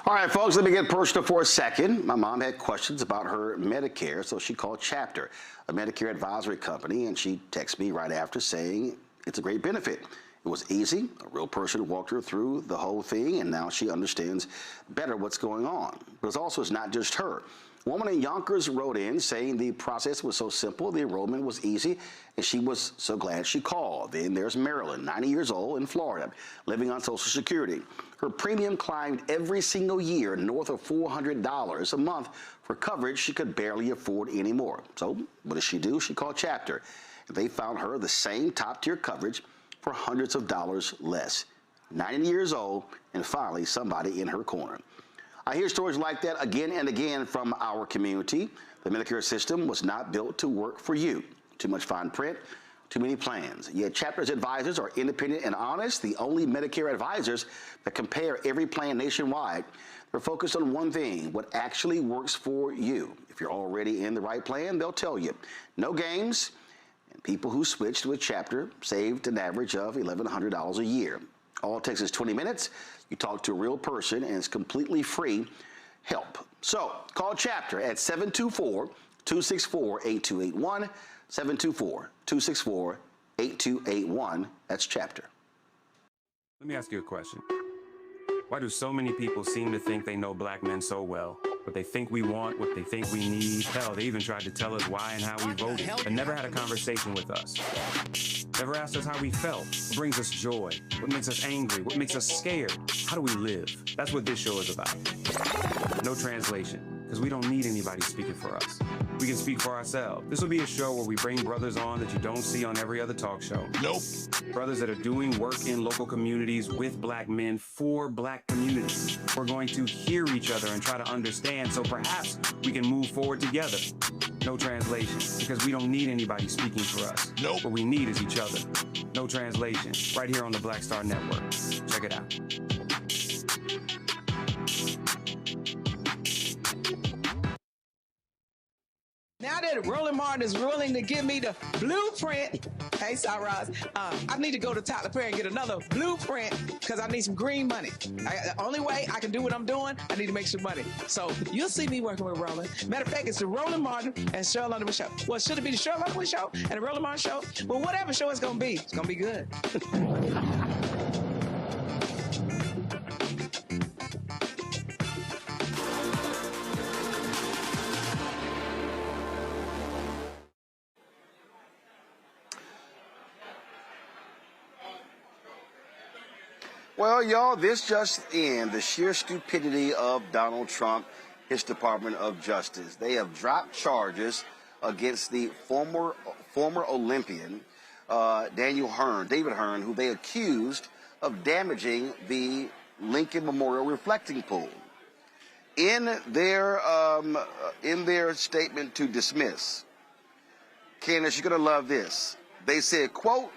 All right, folks, let me get personal for a second. My mom had questions about her Medicare, so she called Chapter, a Medicare advisory company, and she texted me right after saying it's a great benefit. It was easy. A real person walked her through the whole thing, and now she understands better what's going on. But it's not just her. A woman in Yonkers wrote in saying the process was so simple, the enrollment was easy, and she was so glad she called. Then there's Marilyn, 90 years old, in Florida, living on Social Security. Her premium climbed every single year north of $400 a month for coverage she could barely afford anymore. So what does she do? She called Chapter. They found her the same top-tier coverage for hundreds of dollars less. 90 years old, and finally somebody in her corner. I hear stories like that again and again from our community. The Medicare system was not built to work for you. Too much fine print, too many plans. Yet Chapter's advisors are independent and honest, the only Medicare advisors that compare every plan nationwide. They're focused on one thing, what actually works for you. If you're already in the right plan, they'll tell you. No games, and people who switched with Chapter saved an average of $1,100 a year. All it takes is 20 minutes. You talk to a real person, and it's completely free help. So call Chapter at 724-264-8281, 724-264-8281. That's Chapter. Let me ask you a question. Why do so many people seem to think they know black men so well? What they think we want, what they think we need. Hell, they even tried to tell us why and how we voted, but never had a conversation with us. Never asked us how we felt, what brings us joy, what makes us angry, what makes us scared. How do we live? That's what this show is about. No translation, because we don't need anybody speaking for us. We can speak for ourselves. This will be a show where we bring brothers on that you don't see on every other talk show. Nope. Brothers that are doing work in local communities with black men for black communities. We're going to hear each other and try to understand so perhaps we can move forward together. No translation, because we don't need anybody speaking for us. Nope. What we need is each other. No translation, right here on the Black Star Network. Check it out. Now that Roland Martin is willing to give me the blueprint, hey, Cyrus, I need to go to Tyler Perry and get another blueprint because I need some green money. The only way I can do what I'm doing, I need to make some money. So you'll see me working with Roland. Matter of fact, it's the Roland Martin and Cheryl Underwood show. Well, should it be the Cheryl Underwood show and the Roland Martin show? Well, whatever show it's going to be good. Well, y'all, this just in, the sheer stupidity of Donald Trump, his Department of Justice. They have dropped charges against the former Olympian, David Hearn, who they accused of damaging the Lincoln Memorial Reflecting Pool. In their statement to dismiss, Candace, you're going to love this. They said, quote,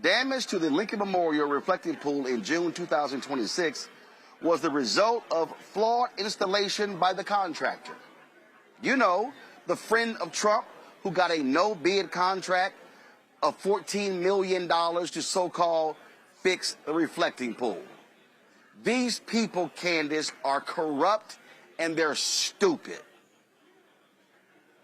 damage to the Lincoln Memorial Reflecting Pool in June 2026 was the result of flawed installation by the contractor. You know, the friend of Trump who got a no-bid contract of $14 million to so-called fix the reflecting pool. These people, Candace, are corrupt and they're stupid.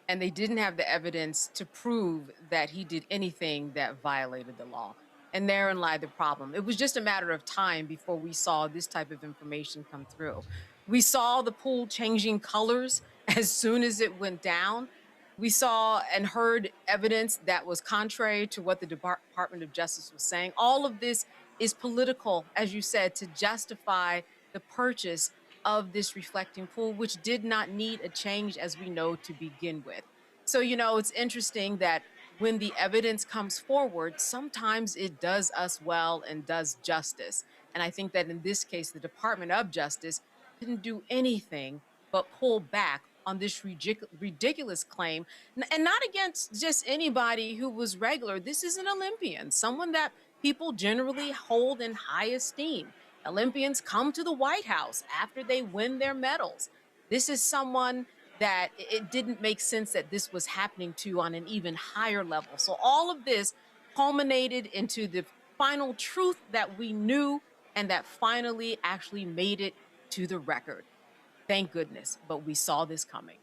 And they didn't have the evidence to prove that he did anything that violated the law. And therein lied the problem. It was just a matter of time before we saw this type of information come through. We saw the pool changing colors as soon as it went down. We saw and heard evidence that was contrary to what the Department of Justice was saying. All of this is political, as you said, to justify the purchase of this reflecting pool, which did not need a change, as we know, to begin with. So, you know, it's interesting that when the evidence comes forward, sometimes it does us well and does justice. And I think that in this case, the Department of Justice didn't do anything but pull back on this ridiculous claim, and not against just anybody who was regular. This is an Olympian, someone that people generally hold in high esteem. Olympians come to the White House after they win their medals. This is someone that it didn't make sense that this was happening to on an even higher level. So all of this culminated into the final truth that we knew and that finally actually made it to the record. Thank goodness, but we saw this coming.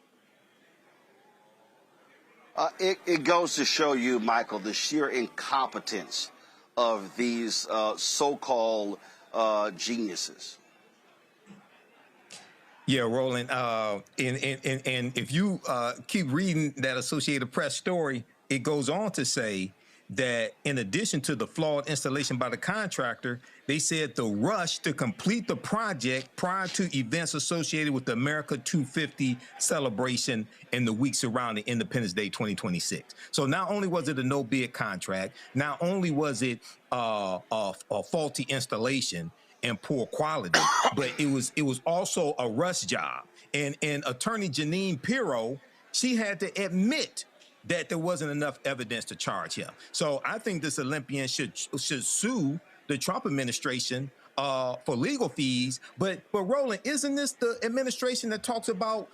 It goes to show you, Michael, the sheer incompetence of these so-called geniuses. Yeah, Roland, and if you keep reading that Associated Press story, it goes on to say that in addition to the flawed installation by the contractor, they said the rush to complete the project prior to events associated with the America 250 celebration in the week surrounding Independence Day 2026. So not only was it a no-bid contract, not only was it a faulty installation and poor quality, but it was also a rush job. And Attorney Jennine Pirro, she had to admit that there wasn't enough evidence to charge him. So I think this Olympian should sue the Trump administration for legal fees. But Roland, isn't this the administration that talks about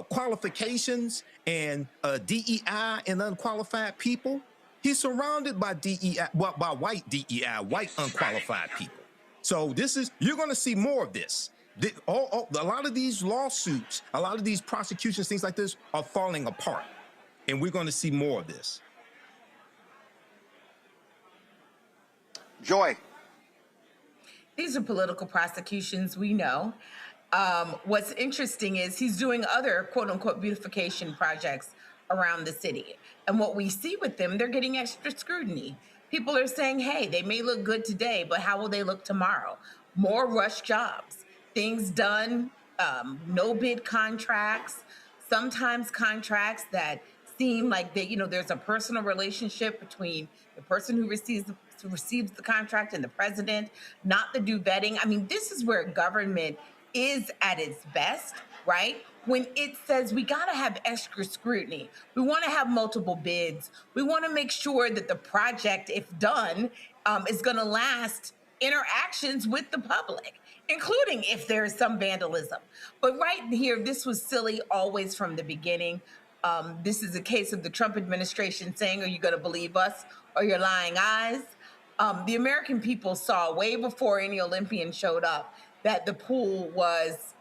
qualifications and DEI and unqualified people? He's surrounded by DEI, by white DEI, white unqualified people. So you're going to see more of this. A lot of these lawsuits, a lot of these prosecutions, things like this are falling apart. And we're going to see more of this. Joy. These are political prosecutions, we know. What's interesting is he's doing other quote unquote beautification projects around the city. And what we see with them, they're getting extra scrutiny. People are saying, hey, they may look good today, but how will they look tomorrow? More rush jobs, things done, no bid contracts, sometimes contracts that seem like there's a personal relationship between the person who receives the contract and the president, not the due vetting. I mean, this is where government is at its best, right? When it says we got to have extra scrutiny, we want to have multiple bids, we want to make sure that the project, if done, is going to last interactions with the public, including if there is some vandalism. But right here, this was silly always from the beginning. This is a case of the Trump administration saying, are you going to believe us or your lying eyes? The American people saw way before any Olympian showed up that the pool was,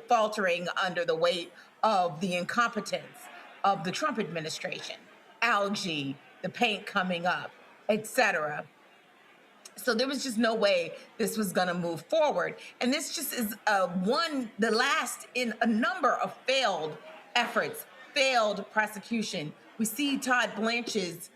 faltering under the weight of the incompetence of the Trump administration, algae, the paint coming up, etc. So there was just no way this was going to move forward. And this just is the last in a number of failed efforts, failed prosecution. We see Todd Blanche's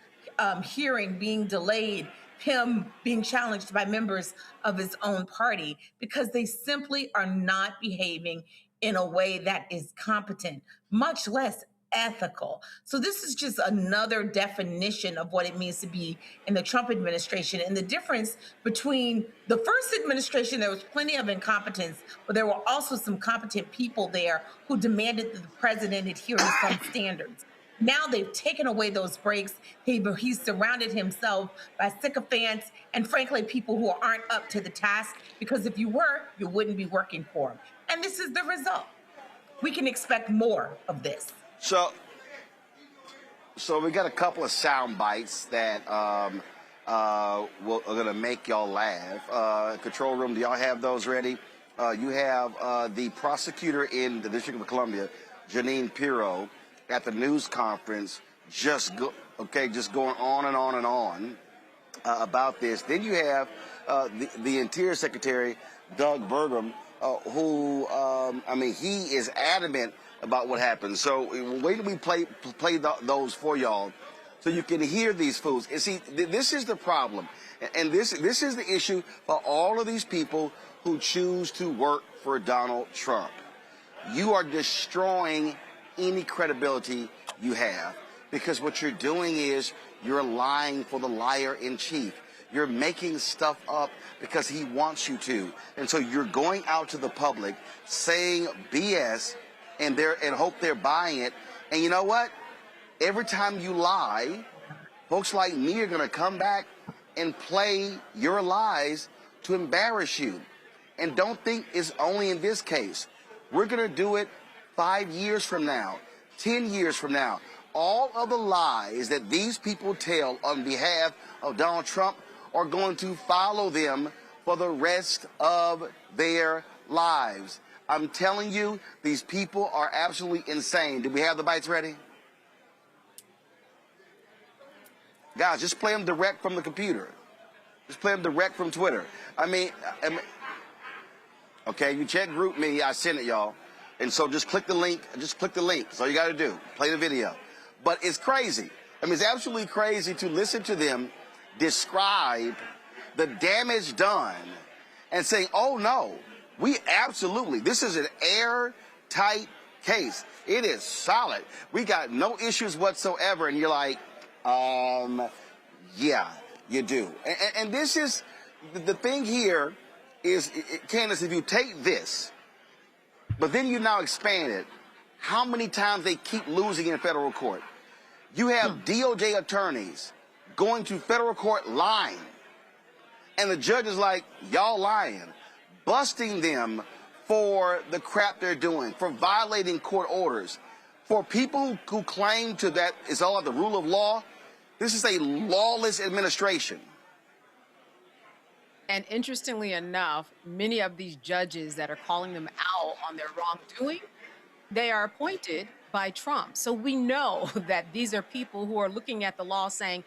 hearing being delayed, him being challenged by members of his own party because they simply are not behaving in a way that is competent, much less ethical. So this is just another definition of what it means to be in the Trump administration. And the difference between the first administration, there was plenty of incompetence, but there were also some competent people there who demanded that the president adhere to some standards. Now they've taken away those breaks. He's surrounded himself by sycophants and, frankly, people who aren't up to the task, because if you were, you wouldn't be working for him. And this is the result. We can expect more of this. So we got a couple of sound bites that are going to make y'all laugh. Control room, do y'all have those ready? You have the prosecutor in the District of Columbia, Jennine Pirro, at the news conference, just going on and on and on about this. Then you have the Interior Secretary, Doug Burgum, who, he is adamant about what happened. So wait till we play those for y'all so you can hear these fools. And see, this is the problem. And this is the issue for all of these people who choose to work for Donald Trump. You are destroying any credibility you have, because what you're doing is you're lying for the liar in chief. You're making stuff up because he wants you to. And so you're going out to the public saying BS and hope they're buying it. And you know what? Every time you lie, folks like me are going to come back and play your lies to embarrass you. And don't think it's only in this case. We're going to do it 5 years from now, 10 years from now. All of the lies that these people tell on behalf of Donald Trump are going to follow them for the rest of their lives. I'm telling you, these people are absolutely insane. Do we have the bites ready? Guys, just play them direct from the computer. Just play them direct from Twitter. Okay, you check Group Me. I sent it, y'all. And so just click the link. Just click the link. That's all you got to do. Play the video. But it's crazy. It's absolutely crazy to listen to them describe the damage done and saying, oh, no, this is an airtight case. It is solid. We got no issues whatsoever. And you're like, yeah, you do. And this is, the thing here is, Candace, if you take this, but then you now expand it, how many times they keep losing in federal court? You have DOJ attorneys going to federal court lying, and the judge is like, y'all lying, busting them for the crap they're doing, for violating court orders. For people who claim to that it's all about the rule of law, this is a lawless administration. And interestingly enough, many of these judges that are calling them out on their wrongdoing, they are appointed by Trump. So we know that these are people who are looking at the law saying,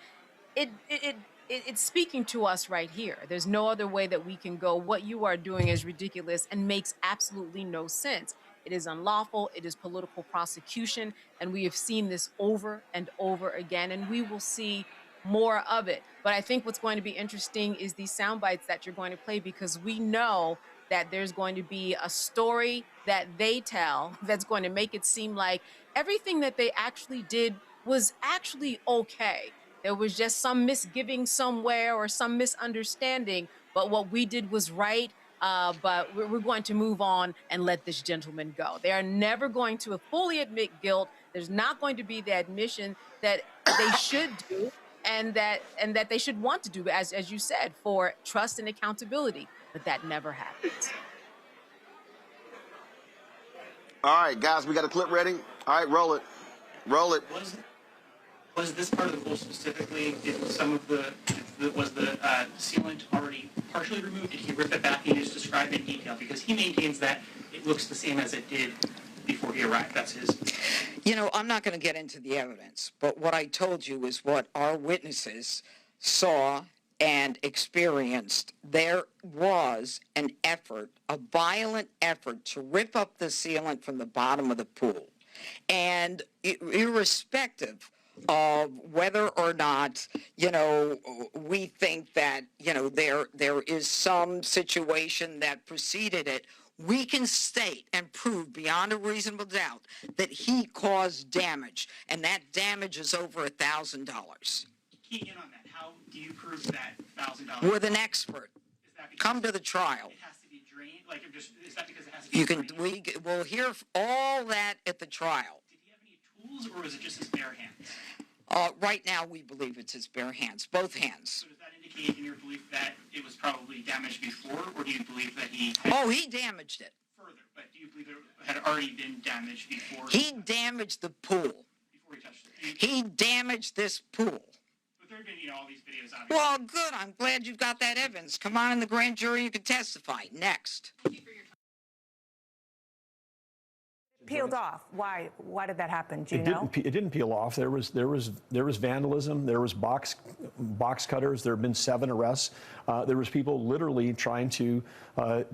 it's speaking to us right here. There's no other way that we can go. What you are doing is ridiculous and makes absolutely no sense. It is unlawful. It is political prosecution. And we have seen this over and over again, and we will see more of it. But I think what's going to be interesting is these sound bites that you're going to play, because we know that there's going to be a story that they tell that's going to make it seem like everything that they actually did was actually okay. There was just some misgiving somewhere or some misunderstanding, but what we did was right. But we're going to move on and let this gentleman go. They are never going to fully admit guilt. There's not going to be the admission that they should do and that they should want to do, as you said, for trust and accountability. But that never happens. All right, guys, we got a clip ready? All right, roll it. Roll it. Was this part of the pool specifically, was the sealant already partially removed? Did he rip it back and just describe in detail? Because he maintains that it looks the same as it did before he arrived. That's his. I'm not going to get into the evidence, but what I told you is what our witnesses saw and experienced. There was an effort, a violent effort, to rip up the sealant from the bottom of the pool. And irrespective of whether or not, we think that, there is some situation that preceded it, we can state and prove beyond a reasonable doubt that he caused damage, and that damage is over $1,000. Key in on that. How do you prove that $1,000? With an expert. Come to the trial. It has to be drained? Like, is that because it has to be drained? We'll hear all that at the trial. Did he have any tools, or was it just his bare hands? Right now, we believe it's his bare hands, both hands. So does that indicate in your belief that it was probably damaged before, or do you believe that he he damaged it. Further, but do you believe it had already been damaged before? He damaged the pool. Before he touched it. He damaged this pool. But there have been, all these videos, obviously. Well, good. I'm glad you've got that evidence. Come on in the grand jury. You can testify. Next. Peeled off. Why did that happen? Do you know? It didn't peel off. There was vandalism. There was box cutters. There have been 7 arrests. There was people literally trying to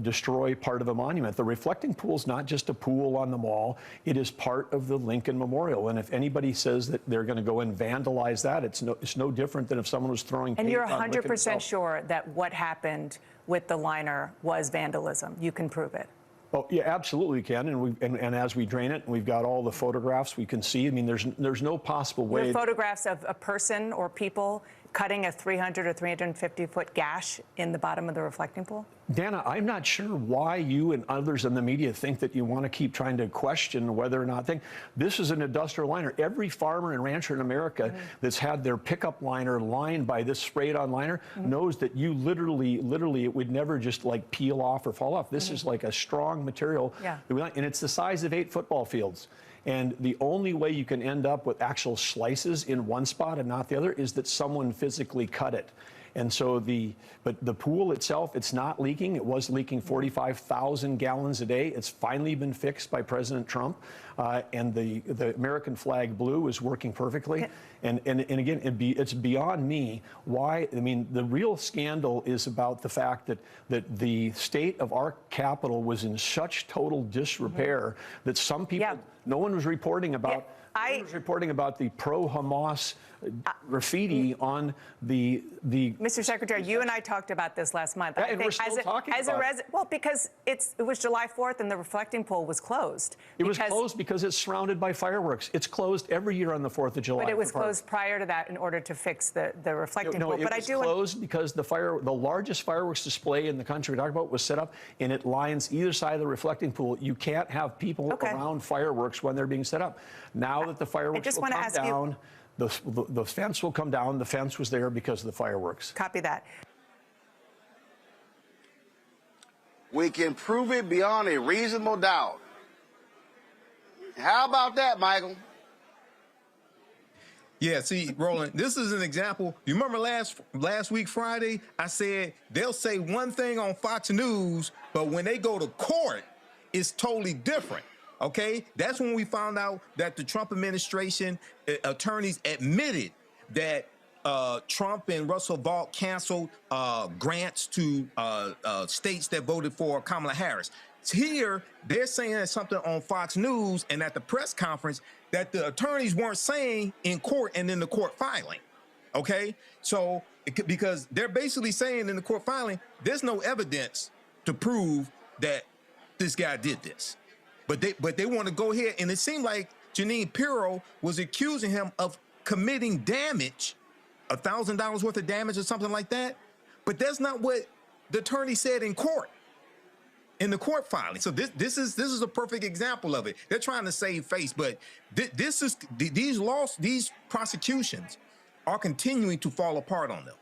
destroy part of a monument. The reflecting pool is not just a pool on the mall. It is part of the Lincoln Memorial. And if anybody says that they're going to go and vandalize that, it's no different than if someone was throwing. And you're 100% sure that what happened with the liner was vandalism. You can prove it. Oh yeah, absolutely can, and as we drain it, we've got all the photographs we can see. I mean, there's no possible way. Your photographs of a person or people cutting a 300 or 350-foot gash in the bottom of the reflecting pool? Dana, I'm not sure why you and others in the media think that you want to keep trying to question whether or not this is an industrial liner. Every farmer and rancher in America that's had their pickup liner lined by this sprayed-on liner knows that you literally, it would never just like peel off or fall off. This is like a strong material, and it's the size of 8 football fields. And the only way you can end up with actual slices in one spot and not the other is that someone physically cut it. And so but the pool itself, it's not leaking. It was leaking 45,000 gallons a day. It's finally been fixed by President Trump. And the American flag blue is working perfectly. And again, it's beyond me why. I mean, the real scandal is about the fact that the state of our capital was in such total disrepair that some people, no one was reporting about. I was reporting about the pro-Hamas graffiti on the. Mr. Secretary, you and I talked about this last month. Yeah, and we're still talking about it. Well, because it was July 4th and the reflecting pool was closed. It was closed because it's surrounded by fireworks. It's closed every year on the 4th of July. But it was closed prior to that in order to fix the reflecting pool. But it was closed because the largest fireworks display in the country we talked about was set up, and it lines either side of the reflecting pool. You can't have people around fireworks when they're being set up. Now that the fireworks will come down, the fence will come down. The fence was there because of the fireworks. Copy that. We can prove it beyond a reasonable doubt. How about that, Michael? Yeah, see, Roland, this is an example. You remember last week, Friday, I said they'll say one thing on Fox News, but when they go to court, it's totally different. Okay, that's when we found out that the Trump administration attorneys admitted that Trump and Russell Vought canceled grants to states that voted for Kamala Harris. Here, they're saying something on Fox News and at the press conference that the attorneys weren't saying in court and in the court filing. Okay, so because they're basically saying in the court filing, there's no evidence to prove that this guy did this. But they want to go ahead, and it seemed like Jennine Pirro was accusing him of committing damage, $1,000 worth of damage or something like that. But that's not what the attorney said in court, in the court filing. So this is a perfect example of it. They're trying to save face, but these prosecutions are continuing to fall apart on them.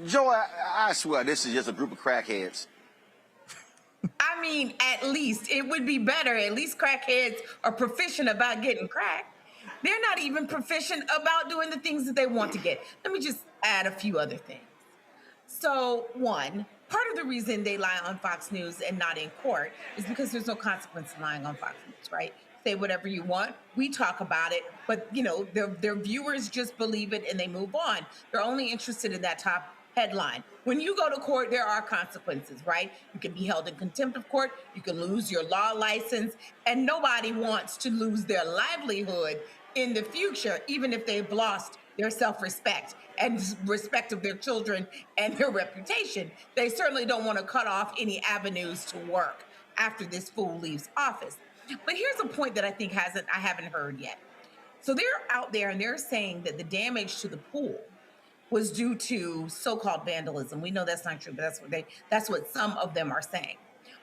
Joe, I swear this is just a group of crackheads. I mean, at least it would be better. At least crackheads are proficient about getting crack. They're not even proficient about doing the things that they want to get. Let me just add a few other things. So, one, part of the reason they lie on Fox News and not in court is because there's no consequence in lying on Fox News, right? Say whatever you want. We talk about it, but their viewers just believe it and they move on. They're only interested in that top headline. When you go to court, there are consequences, right? You can be held in contempt of court. You can lose your law license, and nobody wants to lose their livelihood in the future, even if they've lost their self-respect and respect of their children and their reputation. They certainly don't want to cut off any avenues to work after this fool leaves office. But here's a point that I think I haven't heard yet. So they're out there and they're saying that the damage to the pool was due to so-called vandalism. We know that's not true, but that's what some of them are saying.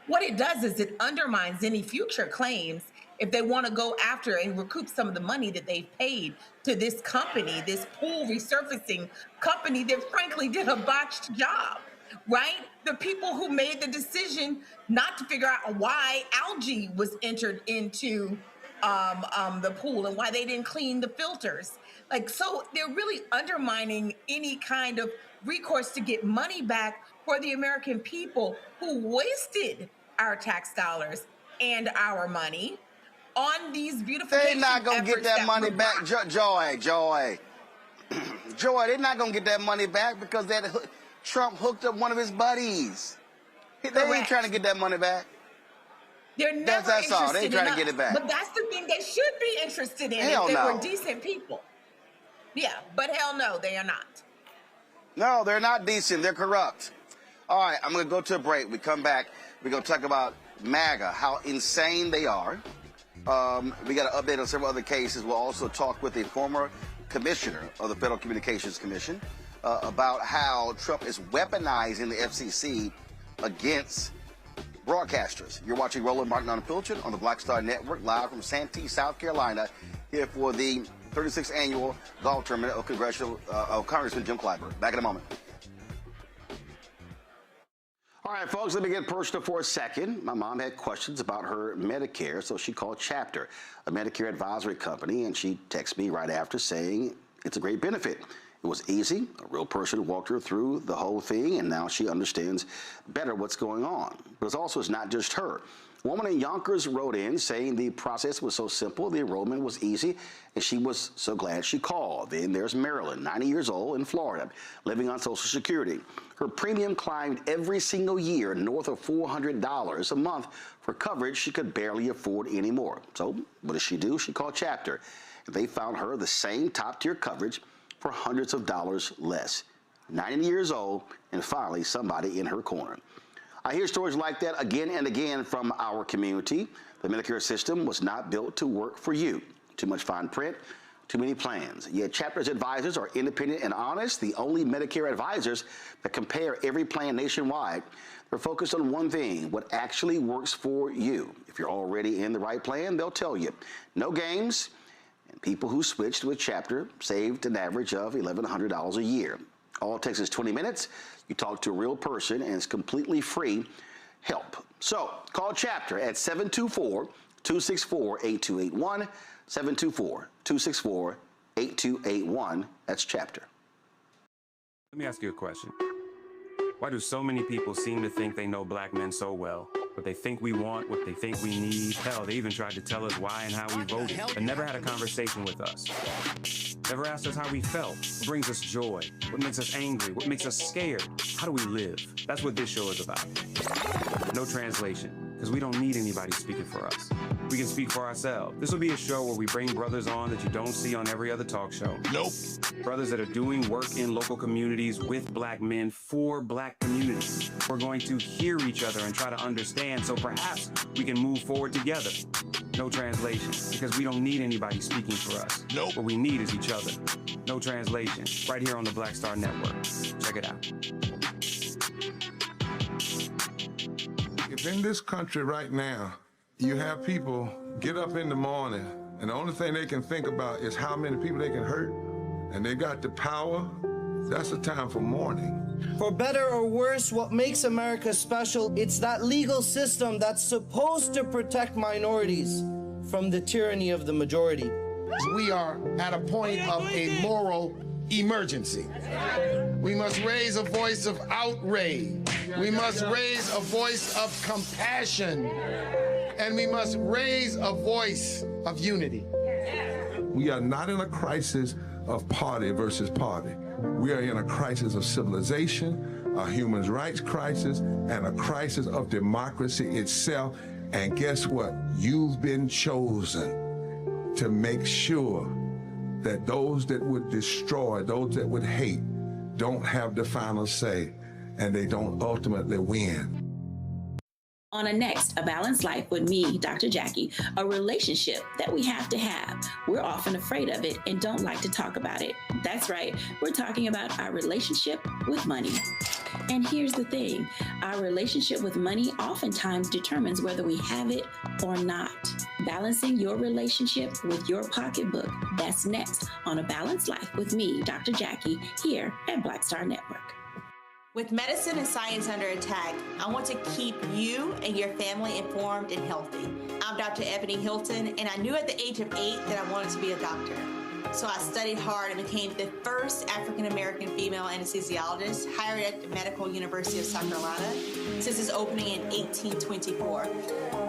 What it does is it undermines any future claims if they want to go after and recoup some of the money that they've paid to this company, this pool resurfacing company that frankly did a botched job, right? The people who made the decision not to figure out why algae was entered into the pool and why they didn't clean the filters. Like, so they're really undermining any kind of recourse to get money back for the American people who wasted our tax dollars and our money on these beautification They're not going to get that money back, Joy. They're not going to get that money back because Trump hooked up one of his buddies. They ain't trying to get that money back. They're never that's all. They interested trying in to get us. it back. But that's the thing they should be interested in Hell if they no. were decent people. Yeah, but hell no, they are not. No, they're not decent. They're corrupt. All right, I'm going to go to a break. We come back. We're going to talk about MAGA, how insane they are. We got an update on several other cases. We'll also talk with a former commissioner of the Federal Communications Commission about how Trump is weaponizing the FCC against broadcasters. You're watching Roland Martin Unfiltered on the Black Star Network, live from Santee, South Carolina, here for the 36th annual golf tournament of Congressman Jim Clyburn. Back in a moment. All right, folks, let me get personal for a second. My mom had questions about her Medicare, so she called Chapter, a Medicare advisory company, and she texted me right after saying it's a great benefit. It was easy. A real person walked her through the whole thing, and now she understands better what's going on. But it's not just her. A woman in Yonkers wrote in saying the process was so simple, the enrollment was easy, and she was so glad she called. Then there's Marilyn, 90 years old, in Florida, living on Social Security. Her premium climbed every single year north of $400 a month for coverage she could barely afford anymore. So what does she do? She called Chapter. They found her the same top-tier coverage for hundreds of dollars less. 90 years old, and finally somebody in her corner. I hear stories like that again and again from our community. The Medicare system was not built to work for you. Too much fine print, too many plans. Yet Chapter's advisors are independent and honest, the only Medicare advisors that compare every plan nationwide. They're focused on one thing, what actually works for you. If you're already in the right plan, they'll tell you. No games, and people who switched with Chapter saved an average of $1,100 a year. All it takes is 20 minutes. You talk to a real person, and it's completely free help. So call Chapter at 724-264-8281, 724-264-8281. That's Chapter. Let me ask you a question. Why do so many people seem to think they know black men so well? What they think we want, what they think we need. Hell, they even tried to tell us why and how we voted, but never had a conversation with us. Never asked us how we felt, what brings us joy, what makes us angry, what makes us scared. How do we live? That's what this show is about. No translation, because we don't need anybody speaking for us. We can speak for ourselves. This will be a show where we bring brothers on that you don't see on every other talk show. Nope. Brothers that are doing work in local communities with black men for black communities. We're going to hear each other and try to understand so perhaps we can move forward together. No translation, because we don't need anybody speaking for us. Nope. What we need is each other. No translation, right here on the Black Star Network. Check it out. If in this country right now, you have people get up in the morning and the only thing they can think about is how many people they can hurt, and they got the power, that's the time for mourning. For better or worse, what makes America special, it's that legal system that's supposed to protect minorities from the tyranny of the majority. We are at a point of a moral emergency. We must raise a voice of outrage. We must raise a voice of compassion. And we must raise a voice of unity. We are not in a crisis of party versus party. We are in a crisis of civilization, a human rights crisis, and a crisis of democracy itself. And guess what? You've been chosen to make sure that those that would destroy, those that would hate, don't have the final say, and they don't ultimately win. On a next, A Balanced Life with me, Dr. Jackie, a relationship that we have to have. We're often afraid of it and don't like to talk about it. That's right, we're talking about our relationship with money. And here's the thing, our relationship with money oftentimes determines whether we have it or not. Balancing your relationship with your pocketbook, that's next on A Balanced Life with me, Dr. Jackie, here at Black Star Network. With medicine and science under attack, I want to keep you and your family informed and healthy. I'm Dr. Ebony Hilton, and I knew at the age of 8 that I wanted to be a doctor. So I studied hard and became the first African-American female anesthesiologist hired at the Medical University of South Carolina since its opening in 1824.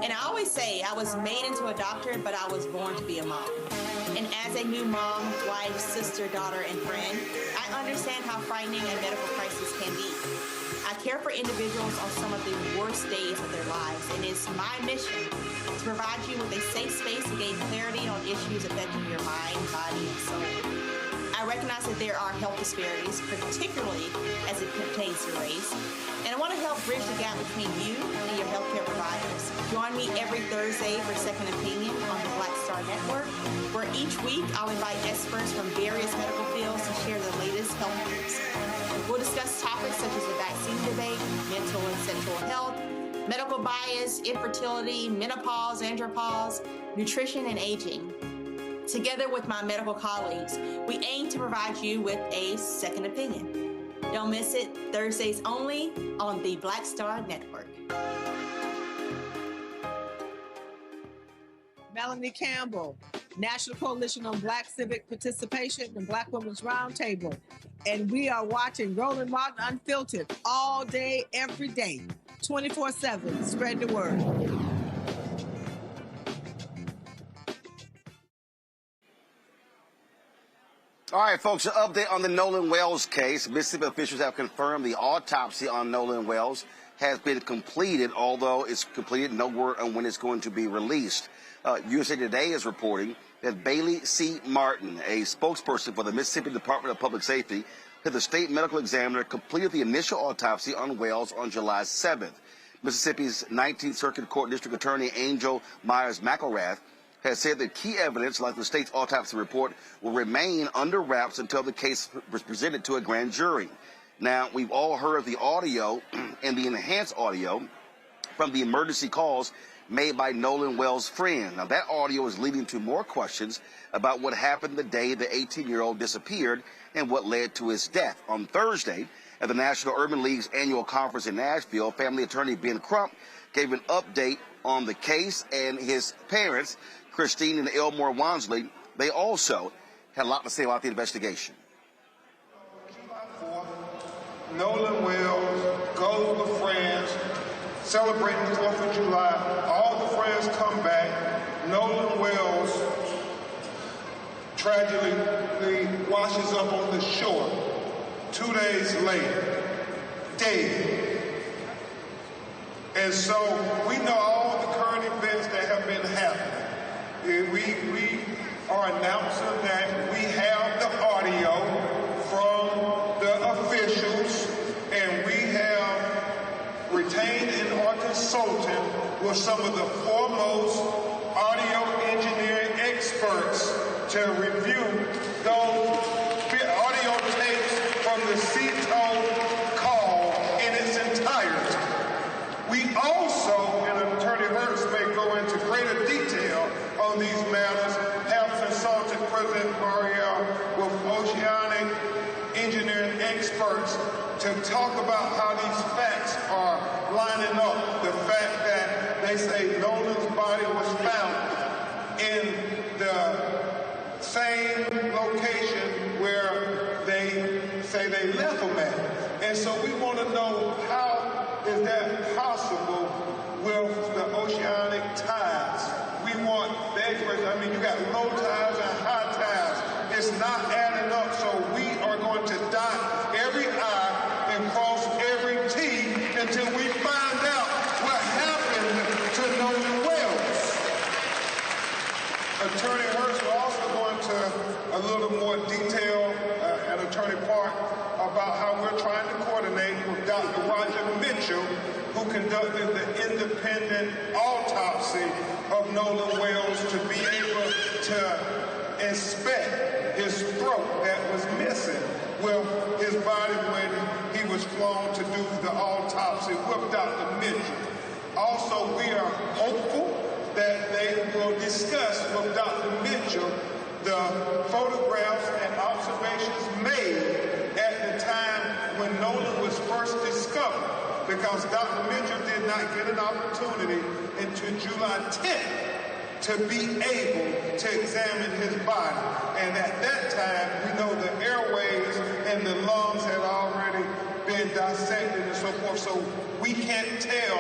And I always say I was made into a doctor, but I was born to be a mom. And as a new mom, wife, sister, daughter, and friend, I understand how frightening a medical crisis can be. I care for individuals on some of the worst days of their lives, and it's my mission to provide you with a safe space to gain clarity on issues affecting your mind, body, and soul. I recognize that there are health disparities, particularly as it pertains to race, and I want to help bridge the gap between you and your healthcare providers. Join me every Thursday for Second Opinion on the Black Star Network, where each week I'll invite experts from various medical fields to share the latest health news. We'll discuss topics such as the vaccine debate, mental and sexual health, medical bias, infertility, menopause, andropause, nutrition, and aging. Together with my medical colleagues, we aim to provide you with a second opinion. Don't miss it, Thursdays only on the Black Star Network. Melanie Campbell, National Coalition on Black Civic Participation and Black Women's Roundtable. And we are watching Roland Martin Unfiltered all day, every day, 24/7. Spread the word. All right, folks, an update on the Nolan Wells case. Mississippi officials have confirmed the autopsy on Nolan Wells has been completed, although it's completed, no word on when it's going to be released. USA Today is reporting that Bailey C. Martin, a spokesperson for the Mississippi Department of Public Safety, said the state medical examiner completed the initial autopsy on Wells on July 7th. Mississippi's 19th Circuit Court District Attorney Angel Myers-McElrath has said that key evidence, like the state's autopsy report, will remain under wraps until the case was presented to a grand jury. Now, we've all heard the audio and the enhanced audio from the emergency calls made by Nolan Wells' friend. Now, that audio is leading to more questions about what happened the day the 18-year-old disappeared and what led to his death. On Thursday, at the National Urban League's annual conference in Nashville, family attorney Ben Crump gave an update on the case, and his parents, Christine and Elmore Wansley, they also had a lot to say about the investigation. Nolan Wells goes with friends, celebrating the 4th of July. All the friends come back. Nolan Wells tragically washes up on the shore 2 days later, dead. And so we know all the current events that have been happening. We are announcing that we have the audio from the officials, and we have retained and are consulting with some of the foremost audio engineering experts to review those audio tapes from the CTO call in its entirety. We also, and Attorney Hurst may go into greater detail on these matters, have consulted President Mariel with oceanic engineering experts to talk about how these facts are lining up. The fact that they say Nolan's body was found in the same location where they say they left him at. And so we want to know, how is that possible with the oceanic tides? We want the experts. I mean, you got low tides and high tides. It's not adding up, so we are going to dot every I and cross every T until we find out what happened to Nolan Wells. Attorney Hurst will also go into a little little more detail at Attorney Park about how we're trying to coordinate with Dr. Roger Mitchell, who conducted the independent autopsy of Nolan Wells, to be able to inspect his throat that was missing with his body when he was flown to do the autopsy with Dr. Mitchell. Also, we are hopeful that they will discuss with Dr. Mitchell the photographs and observations made at the time when Nolan was first discovered, because Dr. Mitchell did not get an opportunity until July 10th to be able to examine his body. And at that time, we know the airways and the lungs had already been dissected and so forth, so we can't tell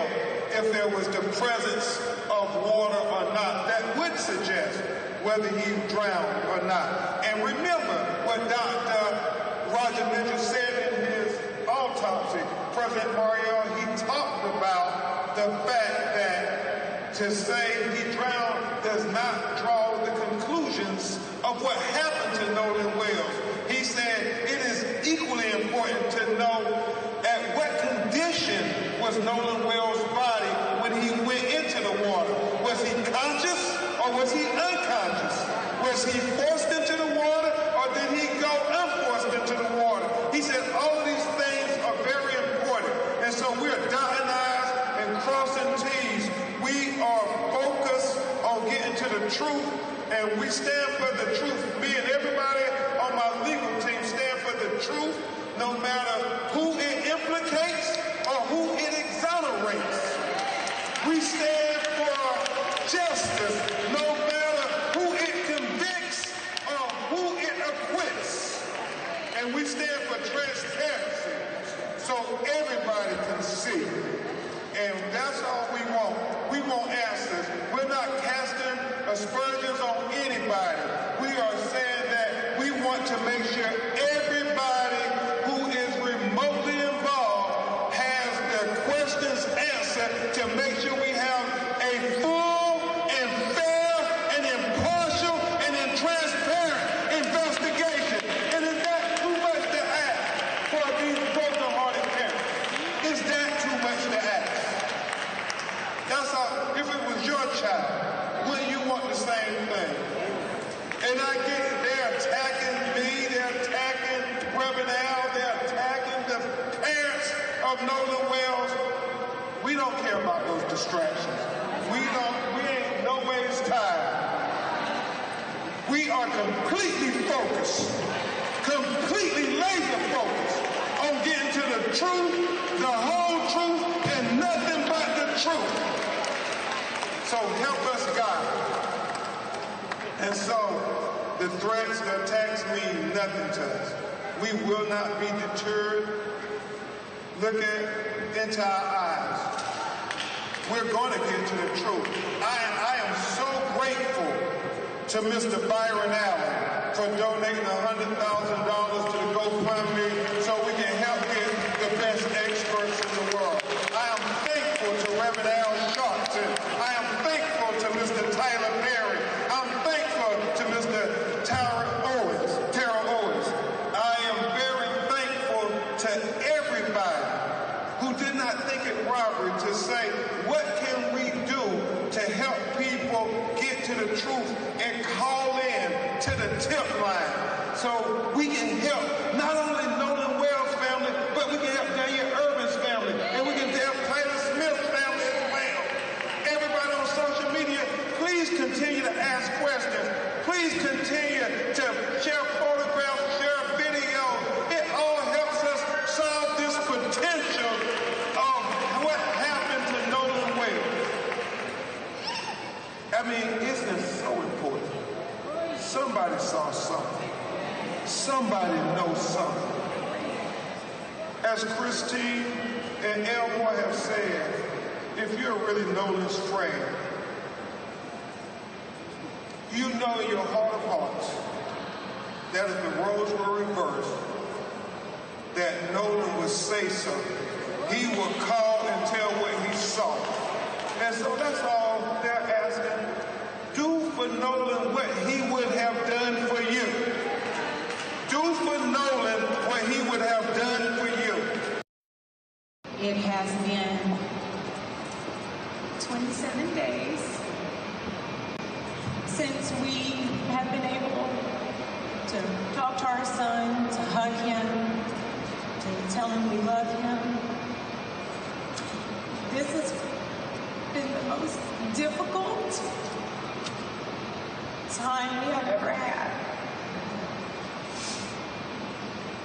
if there was the presence of water or not. That would suggest whether he drowned or not. And remember what Dr. Roger Mitchell said in his autopsy. President Mariel, he talked about the fact that to say he drowned does not draw the conclusions of what happened to Nolan Wells. He said it is equally important to know at what condition was Nolan Wells' body when he went into the water. Was he conscious or was he unconscious? Was he forced into the water or did he go unforced into the water? He said all of these things are very important. And so we're dotting I's and crossing T's. We are focused on getting to the truth, and we stand for the truth. Me and everybody on my legal team stand for the truth, no matter who it implicates or who it exonerates. We stand for justice, no matter who it convicts or who it acquits. And we stand for transparency, so everybody can see. And that's all we want. We want answers. We're not casting aspersions on anybody. We are saying that we want to make sure everybody who is remotely involved has their questions answered to make sure we have a full and fair and impartial and transparent investigation. And is that too much to ask for these broken-hearted parents? Is that too much to ask? That's all. If it was your child, wouldn't you want the same thing? And I get it. They're attacking me. They're attacking Reverend Al. They're attacking the parents of Nolan Wells. We don't care about those distractions. We ain't no ways tired. We are completely focused, completely laser focused on getting to the truth, the whole truth, and nothing but the truth. So help us, God. And so the threats, the attacks mean nothing to us. We will not be deterred. Look into our eyes. We're going to get to the truth. I am so grateful to Mr. Byron Allen for donating $100,000 to the GoFundMe so we can help get the best experts in the world. I am thankful to Reverend Al Sharpton. I am thankful to Mr. Tyler Perry. I'm thankful to Mr. Tara Owens. I am very thankful to everybody who did not think it robbery to say, what can we do to help people get to the truth and call in to the tip line so we can help not only Nolan Wells' family, but we can help Daniel Irvin's family, and we can help Tyler Smith's family as well. Everybody on social media, please continue to ask questions. Please continue to share photographs, share videos. It all helps us solve this potential of what happened to Nolan Wells. I mean, isn't it so important? Somebody saw something. Somebody knows something. As Christine and Elmore have said, if you're really Nolan's friend, you know in your heart of hearts that if the roles were reversed, that Nolan would say something. He would call and tell what he saw. And so that's all they're asking. Do for Nolan what he would have done for you. Do for Nolan what he would have done for you. It has been 27 days since we have been able to talk to our son, to hug him, to tell him we love him. This has been the most difficult time we have ever had.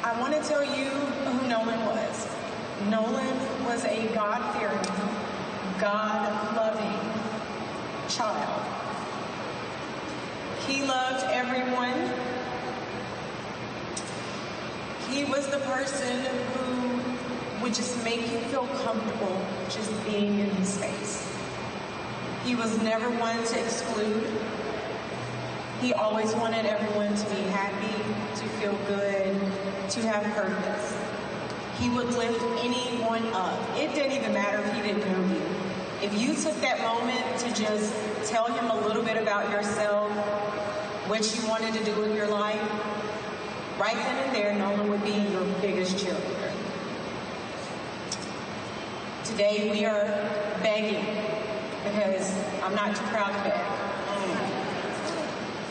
I want to tell you who Nolan was. Nolan was a God-fearing, God-loving child. He loved everyone. He was the person who would just make you feel comfortable just being in his space. He was never one to exclude. He always wanted everyone to be happy, to feel good, to have purpose. He would lift anyone up. It didn't even matter if he didn't know you. If you took that moment to just tell him a little bit about yourself, what you wanted to do with your life, right then and there, Nolan would be your biggest cheerleader. Today we are begging, because I'm not too proud to beg.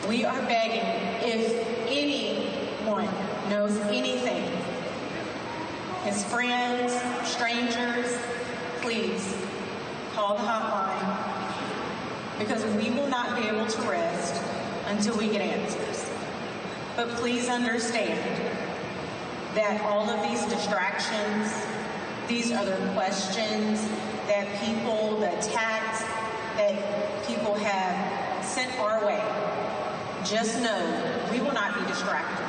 We are begging, if anyone knows anything, his friends, strangers, please call the hotline, because we will not be able to rest until we get answers. But please understand that all of these distractions, these other questions that people, the attacks that people have sent our way, just know we will not be distracted.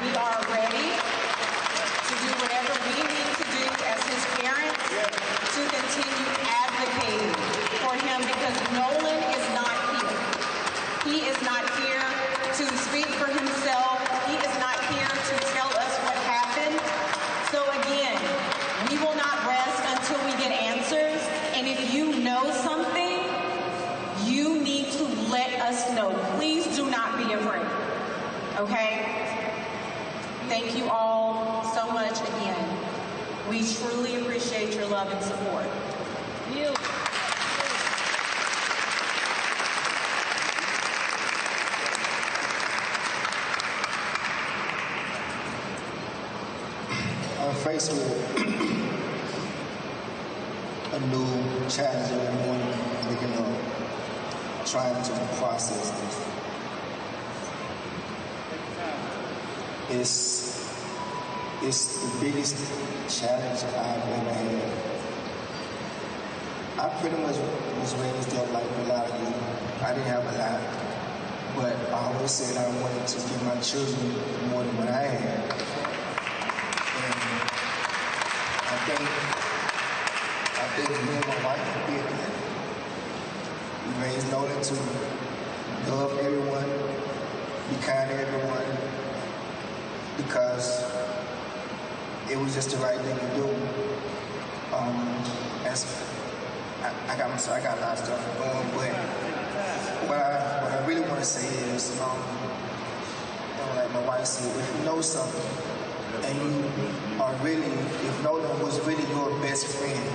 We are ready to do whatever we need to do as his parents to continue advocating for him, because Nolan is not here. He is not here to speak for himself. He is not here to tell us what happened. So again, we will not rest until we get answers. And if you know something, you need to let us know. Please do not be afraid, okay? Thank you all so much again. We truly appreciate your love and support. You. I'm faced with a new challenge every morning, waking up, trying to process this. It's the biggest challenge I've ever had. I pretty much was raised up like a lot of you. I didn't have a lot, but I always said I wanted to give my children more than what I had. And I think me and my wife did that. We raised Nolan to love everyone, be kind to everyone, because it was just the right thing to do. I got a lot of stuff going, but what I really want to say is, like my wife said, if you know something and you are really, if Nolan was really your best friend,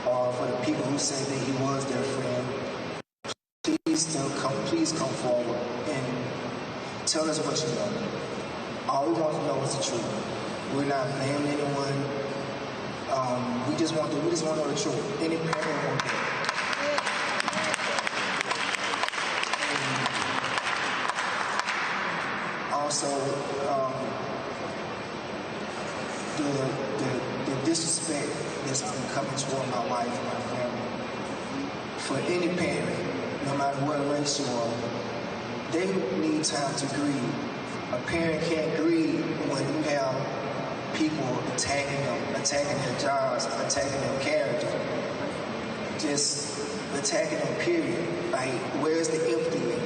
or for the people who say that he was their friend, please come forward and tell us what you know. All we want to know is the truth. We're not blaming anyone. We just want to know the truth. Any parent wants that. Also, the disrespect that's been coming toward my wife and my family. For any parent, no matter what race you are, they need time to grieve. A parent can't grieve when you have people attacking them, attacking their jobs, attacking their character, just attacking them, period. Like, where's the empathy in it?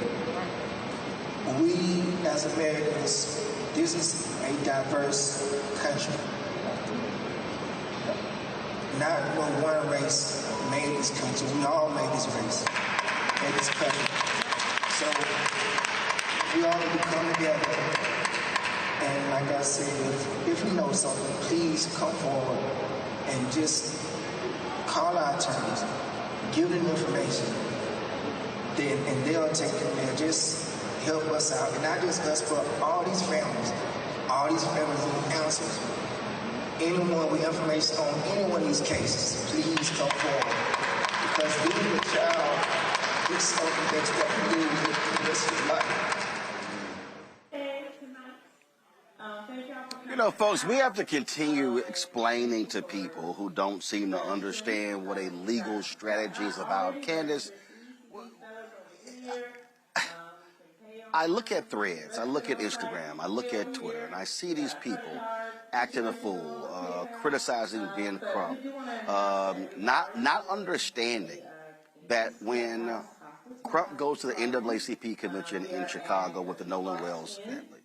We, as Americans, this is a diverse country. Not one race made this country. We all made this race, made this country. So we all need to come together And like I said, if you know something, please come forward and just call our attorneys, give them information, and they'll take it from there. Just help us out. And not just us, but all these families need answers. Anyone with information on any one of these cases, please come forward. Because losing a child is something that you have to do with the rest of your life. You know, folks, we have to continue explaining to people who don't seem to understand what a legal strategy is about. Candace, I look at Threads, I look at Instagram, I look at Twitter, and I see these people acting a fool, criticizing Ben Crump, not understanding that when Crump goes to the NAACP convention in Chicago with the Nolan Wells family,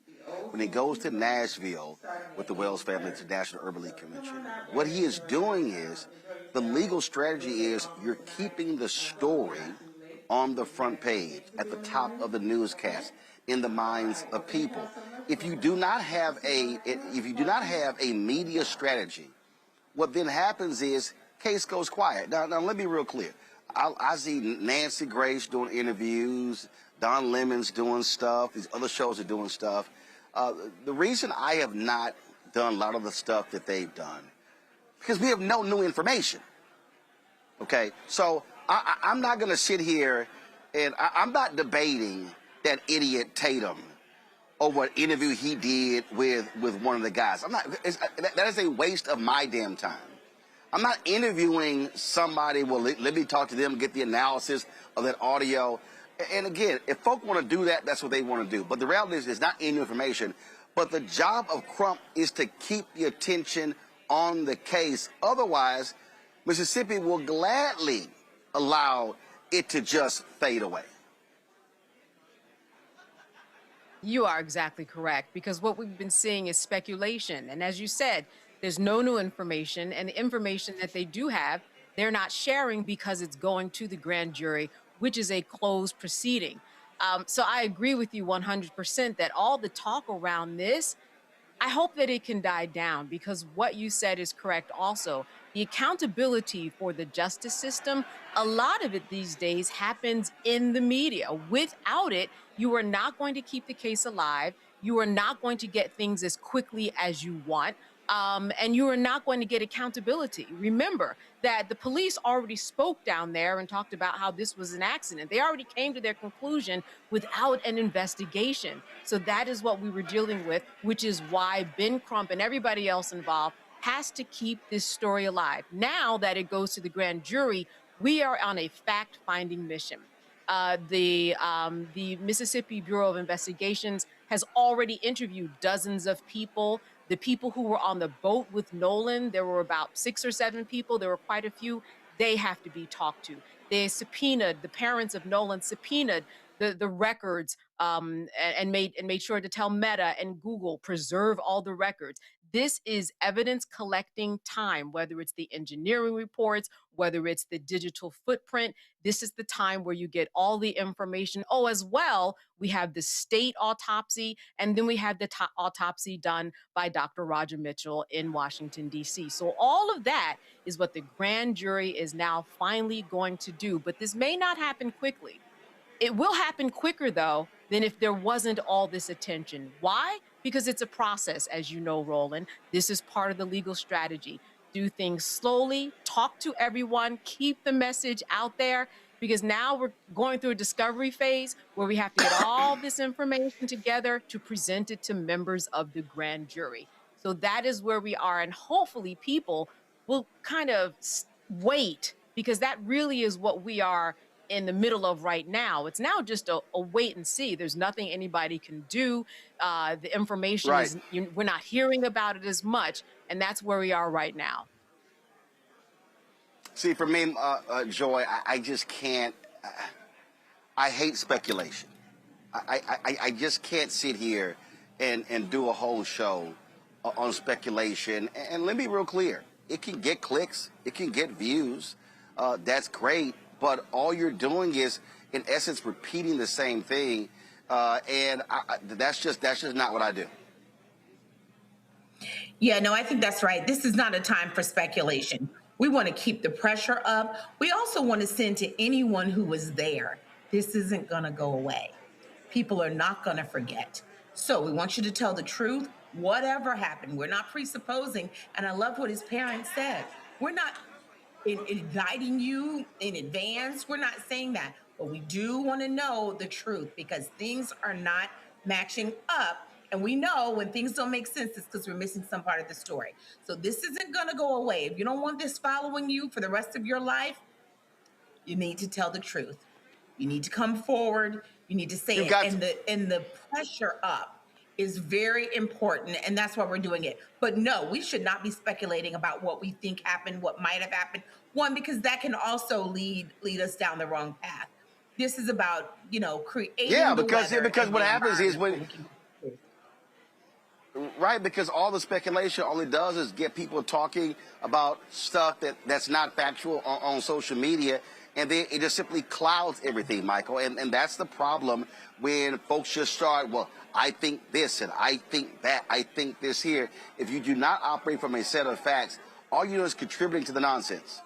when he goes to Nashville with the Wells family to National Urban League Convention, what he is doing is, the legal strategy is you're keeping the story on the front page, at the top of the newscast, in the minds of people. If you do not have a media strategy, what then happens is case goes quiet. Now let me be real clear. I see Nancy Grace doing interviews, Don Lemon's doing stuff, these other shows are doing stuff. The reason I have not done a lot of the stuff that they've done, because we have no new information. Okay, so I'm not going to sit here and I'm not debating that idiot Tatum over an interview he did with one of the guys. That is a waste of my damn time. I'm not interviewing somebody, well, let me talk to them, get the analysis of that audio. And again, if folk want to do that, that's what they want to do. But the reality is it's not any information. But the job of Crump is to keep the attention on the case. Otherwise, Mississippi will gladly allow it to just fade away. You are exactly correct, because what we've been seeing is speculation. And as you said, there's no new information, and the information that they do have, they're not sharing because it's going to the grand jury, which is a closed proceeding. So I agree with you 100% that all the talk around this, I hope that it can die down, because what you said is correct also. The accountability for the justice system, a lot of it these days happens in the media. Without it, you are not going to keep the case alive. You are not going to get things as quickly as you want. And you are not going to get accountability. Remember that the police already spoke down there and talked about how this was an accident. They already came to their conclusion without an investigation. So that is what we were dealing with, which is why Ben Crump and everybody else involved has to keep this story alive. Now that it goes to the grand jury, we are on a fact-finding mission. The Mississippi Bureau of Investigations has already interviewed dozens of people. The people who were on the boat with Nolan, there were about 6 or 7 people. There were quite a few. They have to be talked to. They subpoenaed, the parents of Nolan subpoenaed the records and made sure to tell Meta and Google, preserve all the records. This is evidence collecting time, whether it's the engineering reports, whether it's the digital footprint. This is the time where you get all the information. Oh, as well, we have the state autopsy, and then we have the autopsy done by Dr. Roger Mitchell in Washington, D.C. So all of that is what the grand jury is now finally going to do. But this may not happen quickly. It will happen quicker, though, than if there wasn't all this attention. Why? Because it's a process, as you know, Roland. This is part of the legal strategy. Do things slowly, talk to everyone, keep the message out there, because now we're going through a discovery phase where we have to get all this information together to present it to members of the grand jury. So that is where we are, and hopefully people will kind of wait, because that really is what we are in the middle of right now. It's now just a wait and see. There's nothing anybody can do. The information is, we're not hearing about it as much, and that's where we are right now. See, for me, Joy, I just can't, I hate speculation. I just can't sit here and do a whole show on speculation. And let me be real clear. It can get clicks. It can get views. That's great. But all you're doing is, in essence, repeating the same thing, and that's just not what I do. Yeah, no, I think that's right. This is not a time for speculation. We want to keep the pressure up. We also want to send to anyone who was there, this isn't going to go away. People are not going to forget. So we want you to tell the truth, whatever happened. We're not presupposing. And I love what his parents said. We're not indicting you in advance. We're not saying that. But we do want to know the truth because things are not matching up. And we know when things don't make sense, it's because we're missing some part of the story. So this isn't going to go away. If you don't want this following you for the rest of your life, you need to tell the truth. You need to come forward. You need to say it. And the pressure up is very important. And that's why we're doing it. But no, we should not be speculating about what we think happened, what might have happened. One, because that can also lead us down the wrong path. This is about, creating because what happens is because all the speculation all it does is get people talking about stuff that's not factual on social media, and then it just simply clouds everything, Michael. And that's the problem when folks just start, well, I think this and I think that, I think this here. If you do not operate from a set of facts, all you do is contributing to the nonsense.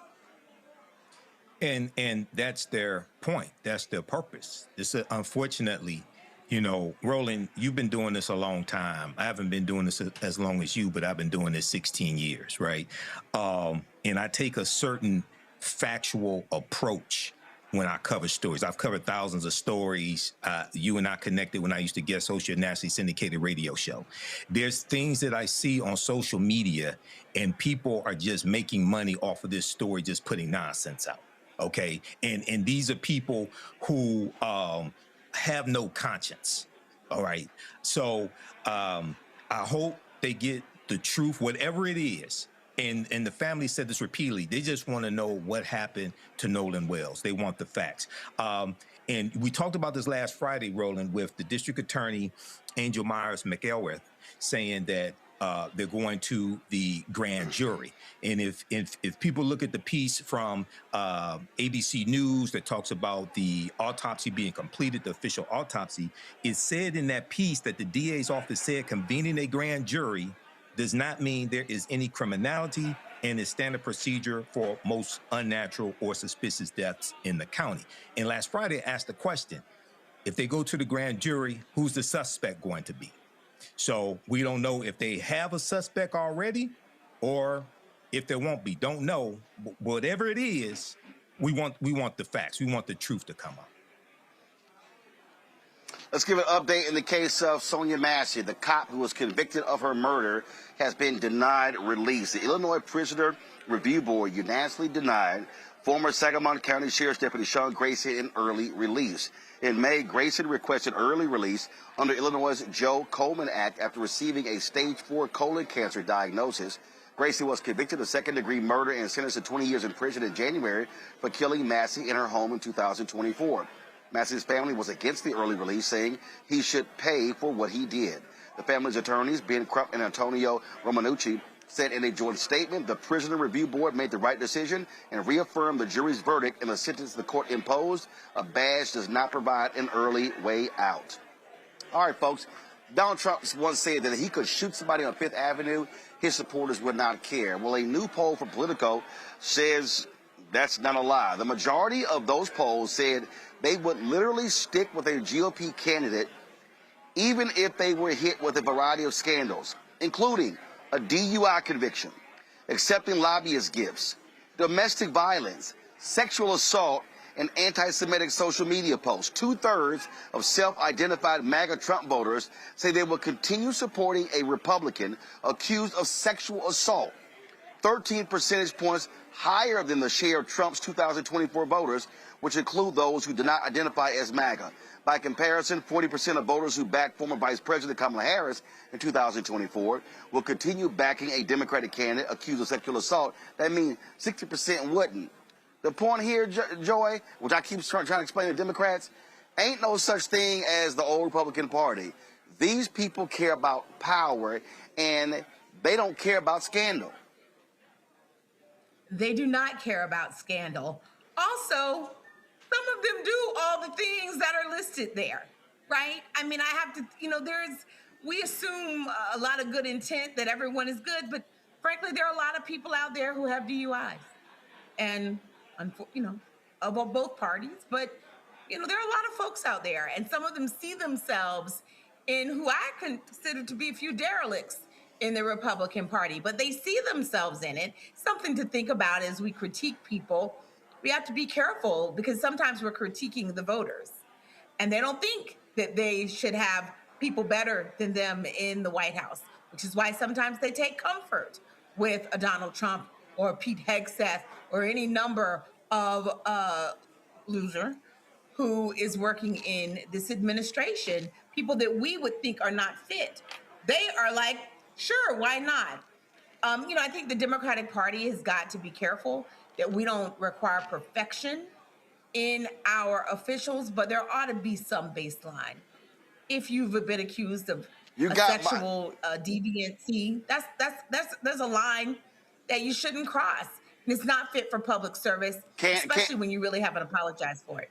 And that's their point. That's their purpose. This is, unfortunately, Roland, you've been doing this a long time. I haven't been doing this as long as you, but I've been doing this 16 years, right? And I take a certain factual approach when I cover stories. I've covered thousands of stories. You and I connected when I used to guest host your nationally syndicated radio show. There's things that I see on social media, and people are just making money off of this story, just putting nonsense out. Okay, and these are people who have no conscience. All right, so I hope they get the truth, whatever it is. And the family said this repeatedly. They just want to know what happened to Nolan Wells. They want the facts. And we talked about this last Friday, Roland, with the district attorney, Angel Myers McElrath, saying that they're going to the grand jury. And if people look at the piece from ABC News that talks about the autopsy being completed, the official autopsy, it said in that piece that the DA's office said convening a grand jury does not mean there is any criminality and is standard procedure for most unnatural or suspicious deaths in the county. And last Friday, I asked the question, if they go to the grand jury, who's the suspect going to be? So we don't know if they have a suspect already or if there won't be. Don't know. But whatever it is, we want the facts. We want the truth to come out. Let's give an update in the case of Sonia Massey. The cop who was convicted of her murder has been denied release. The Illinois Prisoner Review Board unanimously denied former Sangamon County Sheriff's Deputy Sean Grayson an early release. In May, Grayson requested early release under Illinois' Joe Coleman Act after receiving a stage 4 colon cancer diagnosis. Grayson was convicted of second-degree murder and sentenced to 20 years in prison in January for killing Massey in her home in 2024. Massey's family was against the early release, saying he should pay for what he did. The family's attorneys, Ben Krupp and Antonio Romanucci, said in a joint statement, the Prisoner Review Board made the right decision and reaffirmed the jury's verdict in the sentence the court imposed. A badge does not provide an early way out. All right, folks. Donald Trump once said that if he could shoot somebody on Fifth Avenue, his supporters would not care. Well, a new poll from Politico says that's not a lie. The majority of those polls said they would literally stick with a GOP candidate even if they were hit with a variety of scandals, including a DUI conviction, accepting lobbyist gifts, domestic violence, sexual assault, and anti-Semitic social media posts. 2/3 of self-identified MAGA Trump voters say they will continue supporting a Republican accused of sexual assault, 13 percentage points higher than the share of Trump's 2024 voters, which include those who do not identify as MAGA. By comparison, 40% of voters who backed former Vice President Kamala Harris in 2024 will continue backing a Democratic candidate accused of sexual assault. That means 60% wouldn't. The point here, Joy, which I keep trying to explain to Democrats, ain't no such thing as the old Republican Party. These people care about power, and they don't care about scandal. They do not care about scandal. Also, some of them do all the things that are listed there, right? I mean, I have to, there's we assume a lot of good intent that everyone is good, but frankly, there are a lot of people out there who have DUIs, and of both parties. But there are a lot of folks out there, and some of them see themselves in who I consider to be a few derelicts in the Republican Party, but they see themselves in it. Something to think about as we critique people. We have to be careful because sometimes we're critiquing the voters, and they don't think that they should have people better than them in the White House, which is why sometimes they take comfort with a Donald Trump or a Pete Hegseth or any number of loser who is working in this administration, people that we would think are not fit. They are like, sure, why not? I think the Democratic Party has got to be careful that we don't require perfection in our officials, but there ought to be some baseline. If you've been accused of sexual deviancy, there's a line that you shouldn't cross. And it's not fit for public service, especially when you really haven't apologized for it.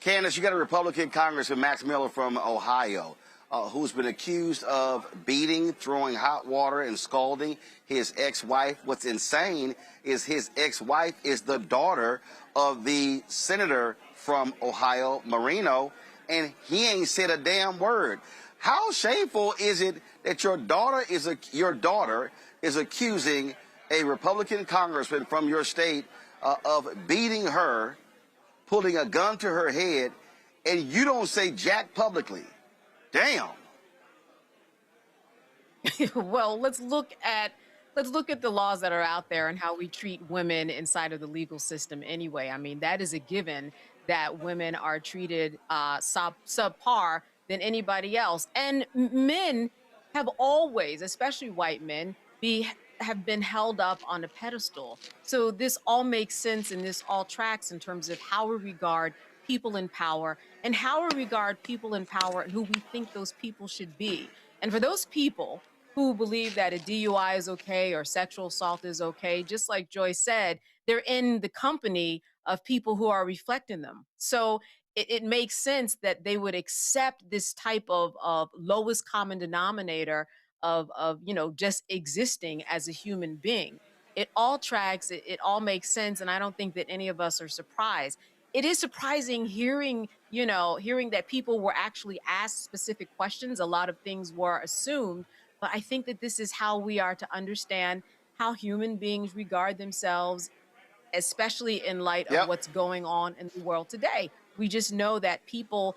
Candace, you got a Republican Congressman, Max Miller from Ohio, who's been accused of beating, throwing hot water, and scalding his ex-wife. What's insane is his ex-wife is the daughter of the senator from Ohio, Marino, and he ain't said a damn word. How shameful is it that your daughter is accusing a Republican congressman from your state of beating her, putting a gun to her head, and you don't say jack publicly? Damn. Well, let's look at the laws that are out there and how we treat women inside of the legal system anyway. I mean, that is a given that women are treated subpar than anybody else. And men have always, especially white men, have been held up on a pedestal. So this all makes sense and this all tracks in terms of how we regard people in power and how we regard people in power and who we think those people should be. And for those people who believe that a DUI is okay or sexual assault is okay, just like Joy said, they're in the company of people who are reflecting them. So it makes sense that they would accept this type of lowest common denominator of just existing as a human being. It all tracks, it all makes sense, and I don't think that any of us are surprised. It is surprising hearing that people were actually asked specific questions. A lot of things were assumed, but I think that this is how we are to understand how human beings regard themselves, especially in light of what's going on in the world today. We just know that people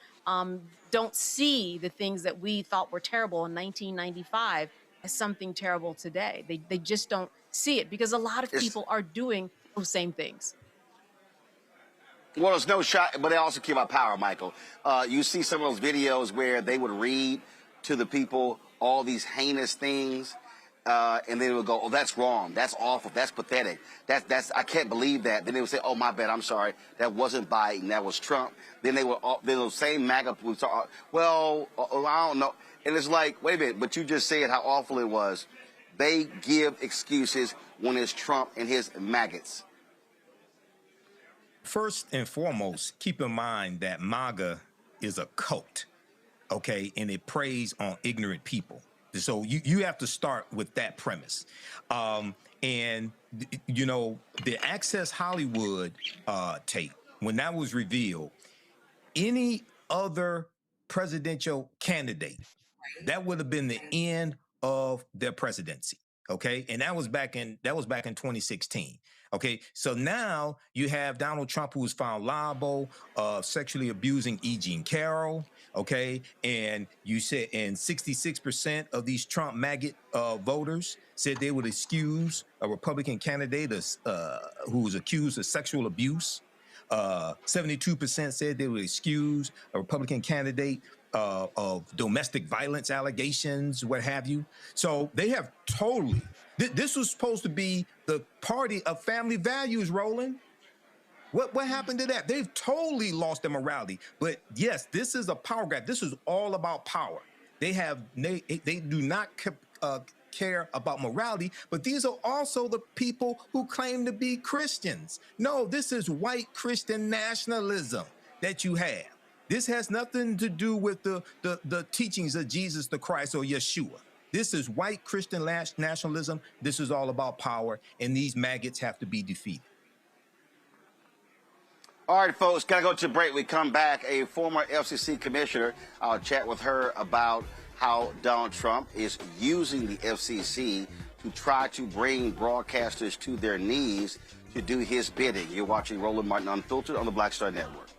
don't see the things that we thought were terrible in 1995 as something terrible today. They just don't see it because a lot of people are doing those same things. Well, there's no shot, but they also care about power, Michael. You see some of those videos where they would read to the people all these heinous things, and they would go, "Oh, that's wrong. That's awful. That's pathetic. That's I can't believe that." Then they would say, "Oh, my bad. I'm sorry. That wasn't Biden. That was Trump." Then they would, then those same MAGA would start, "Well, I don't know." And it's like, wait a minute, but you just said how awful it was. They give excuses when it's Trump and his maggots. First and foremost, keep in mind that MAGA is a cult, okay? And it preys on ignorant people. So you have to start with that premise. And, the Access Hollywood tape, when that was revealed, any other presidential candidate, that would have been the end of their presidency. Okay. And that was back in 2016. Okay. So now you have Donald Trump, who was found liable of sexually abusing E. Jean Carroll. Okay. And you said, and 66% of these Trump maggot voters said they would excuse a Republican candidate who was accused of sexual abuse. 72% said they would excuse a Republican candidate of domestic violence allegations, what have you. So they have totally, this was supposed to be the party of family values, Roland. What happened to that? They've totally lost their morality. But yes, this is a power grab. This is all about power. They do not care about morality, but these are also the people who claim to be Christians. No, this is white Christian nationalism that you have. This has nothing to do with the teachings of Jesus the Christ or Yeshua. This is white Christian nationalism. This is all about power, and these maggots have to be defeated. All right, folks, gotta go to break. We come back. A former FCC commissioner, I'll chat with her about how Donald Trump is using the FCC to try to bring broadcasters to their knees to do his bidding. You're watching Roland Martin Unfiltered on the Black Star Network.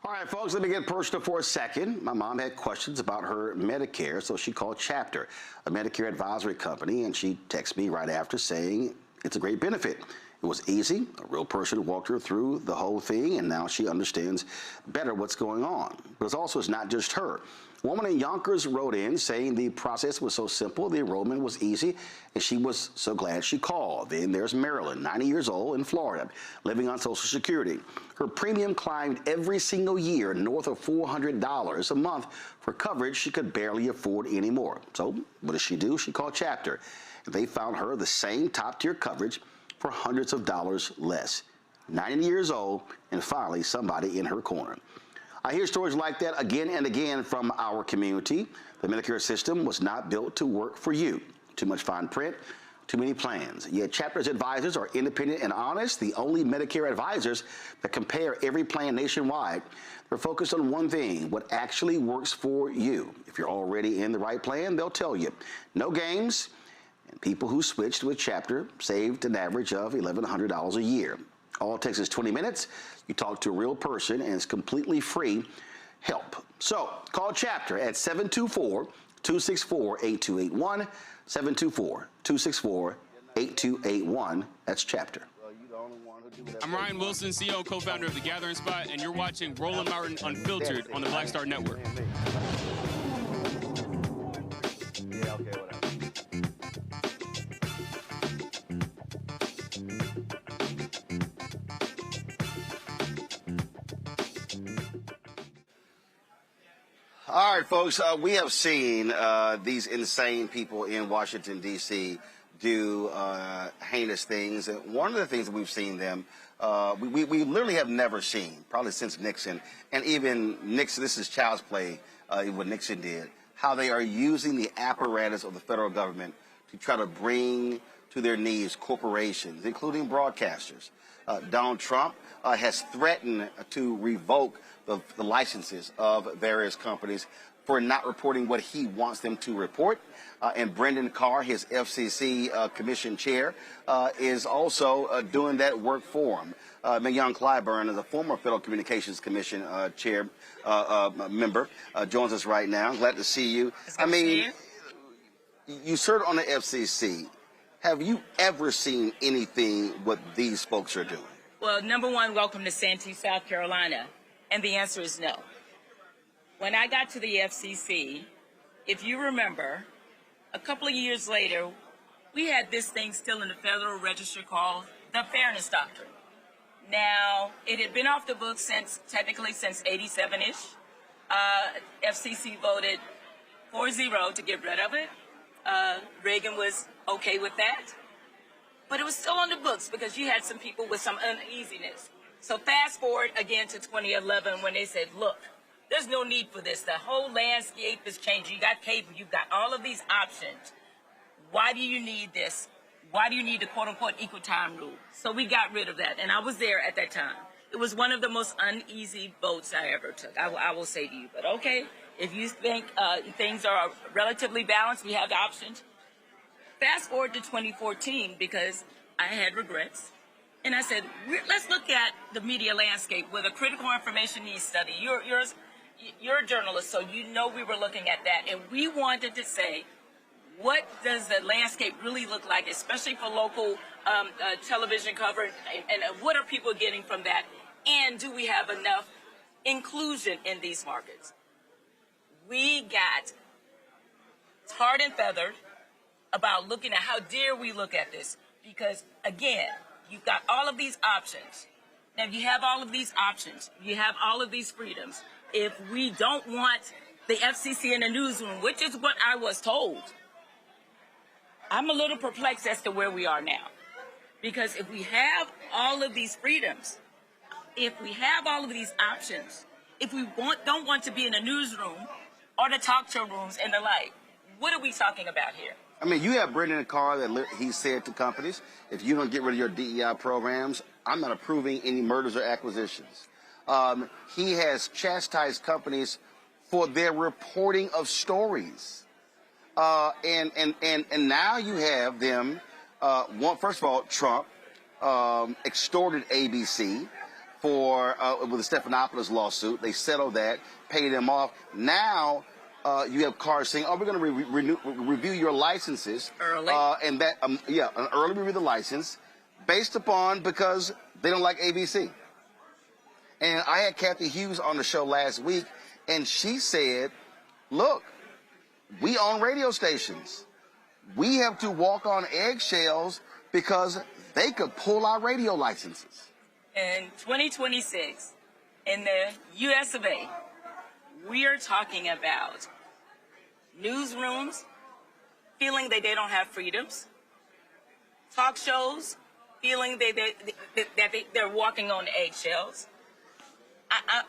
All right, folks, let me get personal for a second. My mom had questions about her Medicare, so she called Chapter, a Medicare advisory company, and she texted me right after saying it's a great benefit. It was easy. A real person walked her through the whole thing, and now she understands better what's going on. But it's not just her. A woman in Yonkers wrote in saying the process was so simple, the enrollment was easy, and she was so glad she called. Then there's Marilyn, 90 years old, in Florida, living on Social Security. Her premium climbed every single year north of $400 a month for coverage she could barely afford anymore. So what does she do? She called Chapter. They found her the same top-tier coverage for hundreds of dollars less. 90 years old, and finally somebody in her corner. I hear stories like that again and again from our community. The Medicare system was not built to work for you. Too much fine print, too many plans. Yet Chapter's advisors are independent and honest, the only Medicare advisors that compare every plan nationwide. They're focused on one thing, what actually works for you. If you're already in the right plan, they'll tell you. No games. And people who switched with Chapter saved an average of $1,100 a year. All it takes is 20 minutes. You talk to a real person, and it's completely free help. So call Chapter at 724-264-8281, 724-264-8281. That's Chapter. I'm Ryan Wilson, CEO and co-founder of The Gathering Spot, and you're watching Roland Martin Unfiltered on the Black Star Network. Yeah, okay, whatever. All right, folks, we have seen these insane people in Washington, D.C. do heinous things. And one of the things that we've seen them, we literally have never seen, probably since Nixon, and even Nixon, this is child's play, what Nixon did, how they are using the apparatus of the federal government to try to bring to their knees corporations, including broadcasters. Donald Trump has threatened to revoke the licenses of various companies for not reporting what he wants them to report. And Brendan Carr, his FCC commission chair, is also doing that work for him. Young Clyburn is a former Federal Communications Commission chair member, joins us right now. Glad to see you. I mean, you served on the FCC. Have you ever seen anything what these folks are doing? Well, number one, welcome to Santee, South Carolina. And the answer is no. When I got to the FCC, if you remember, a couple of years later, we had this thing still in the Federal Register called the Fairness Doctrine. Now, it had been off the books technically since 87-ish. FCC voted 4-0 to get rid of it. Reagan was okay with that. But it was still on the books because you had some people with some uneasiness. So fast forward again to 2011 when they said, look, there's no need for this. The whole landscape is changing. You got cable. You've got all of these options. Why do you need this? Why do you need the quote-unquote equal time rule? So we got rid of that, and I was there at that time. It was one of the most uneasy votes I ever took, I will say to you. But okay, if you think things are relatively balanced, we have the options. Fast forward to 2014 because I had regrets. And I said, let's look at the media landscape with a critical information needs study. You're a journalist, so you know we were looking at that. And we wanted to say, what does the landscape really look like, especially for local television coverage, and what are people getting from that? And do we have enough inclusion in these markets? We got tarred and feathered about looking at how dare we look at this. Because, again, you've got all of these options. Now, if you have all of these options, you have all of these freedoms. If we don't want the FCC in the newsroom, which is what I was told, I'm a little perplexed as to where we are now. Because if we have all of these freedoms, if we have all of these options, if we don't want to be in a newsroom or the talk show rooms and the like, what are we talking about here? I mean, you have Brendan Carr that he said to companies, if you don't get rid of your DEI programs, I'm not approving any mergers or acquisitions. He has chastised companies for their reporting of stories. And now you have them, first of all, Trump extorted ABC for with the Stephanopoulos lawsuit. They settled that, paid them off. Now you have Carr saying, "Oh, we're going to review your licenses early," and that an early review of the license based upon because they don't like ABC. And I had Kathy Hughes on the show last week, and she said, "Look, we own radio stations. We have to walk on eggshells because they could pull our radio licenses." In 2026, in the U.S. of A., we are talking about newsrooms feeling that they don't have freedoms, talk shows feeling that they're walking on eggshells.